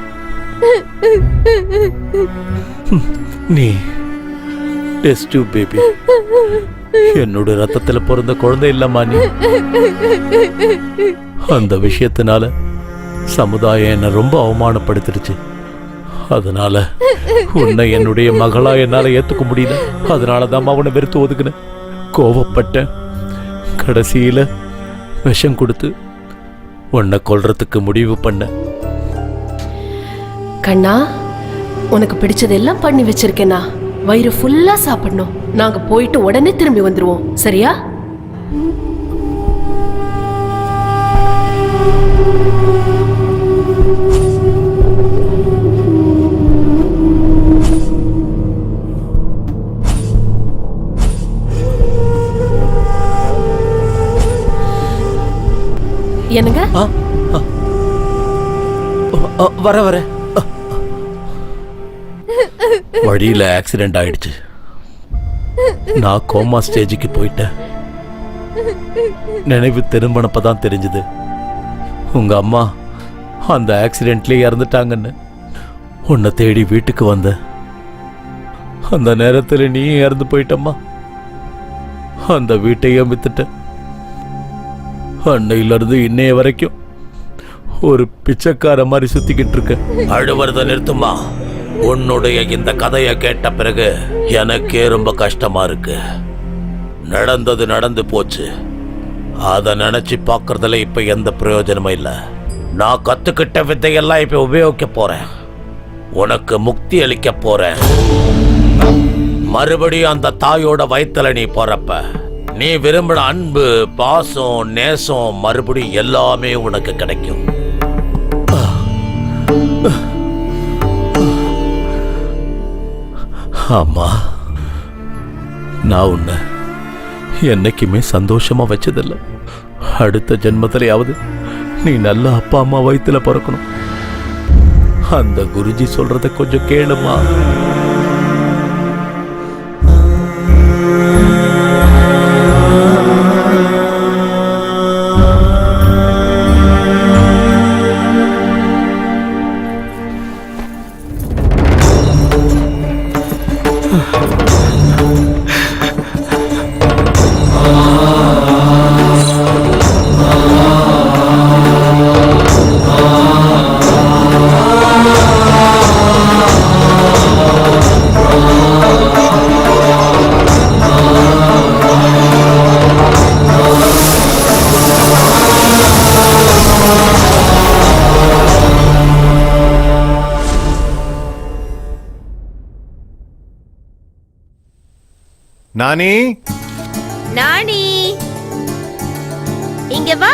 நீ டெஸ்ட் டியூப் பேபி, என்னோட ரத்தத்துல பிறந்த குழந்தை இல்லம்மா நீ. அந்த விஷயத்தினால சமுதாயம் என்ன ரொம்ப அவமானப்படுத்திடுச்சு. அதனால உன்னை என்னுடைய மகளா என்னால ஏத்துக்க முடியல. அதனாலதான் அவனை வெறுத்து ஒதுக்குனேன், கோவப்பட்டேன். கடைசியில விஷம் கொடுத்து உன்னை கொல்றதுக்கு முடிவு பண்ண. கண்ணா, உனக்கு பிடிச்சதெல்லாம் பண்ணி வச்சிருக்கேனா. வயிறு ஃபுல்லா சாப்பிடணும். நாங்க போயிட்டு உடனே திரும்பி வந்துருவோம், சரியா? என்னங்க? வர வர வழியில ஆக்சிடென்ட் ஆயிடுச்சு. நான் கோமா ஸ்டேஜுக்கு போயிட்டேன். நினைவு திரும்பினப்பதான் தெரிஞ்சது உங்க அம்மா அந்த ஆக்சிடென்ட்லயே இறந்துட்டாங்கன்னு. உன்னை தேடி வீட்டுக்கு வந்த அந்த நேரத்தில் நீ இறந்து போயிட்டம்மா. அந்த வீட்டையே வித்துட்ட. அன்னையிலிருந்து இன்னைய வரைக்கும் ஒரு பிச்சைக்கார மாதிரி சுத்திக்கிட்டு இருக்க. அழுவறத நிறுத்துமா. உன்னுடைய இந்த கதையை கேட்ட பிறகு எனக்கே ரொம்ப கஷ்டமா இருக்கு. நடந்தது நடந்து போச்சு. அதை நினைச்சு பார்க்கறதுல இப்ப எந்த பிரயோஜனமும் இல்லை. நான் கத்துக்கிட்ட வித்தையெல்லாம் இப்ப உபயோகிக்க போறேன். உனக்கு முக்தி அளிக்க போறேன். மறுபடியும் அந்த தாயோட வயித்துல நீ போறப்ப நீ விரும்பின அன்பு, பாசம், நேசம் மறுபடியும் எல்லாமே உனக்கு கிடைக்கும். ஆமா, நான் உன்னை என்னைக்குமே சந்தோஷமா வச்சதில்லை. அடுத்த ஜென்மத்திலேயாவது நீ நல்ல அப்பா அம்மா வயித்துல பிறக்கணும். அந்த குருஜி சொல்றத கொஞ்சம் கேளுமா. நானி, நானி, இங்க வா.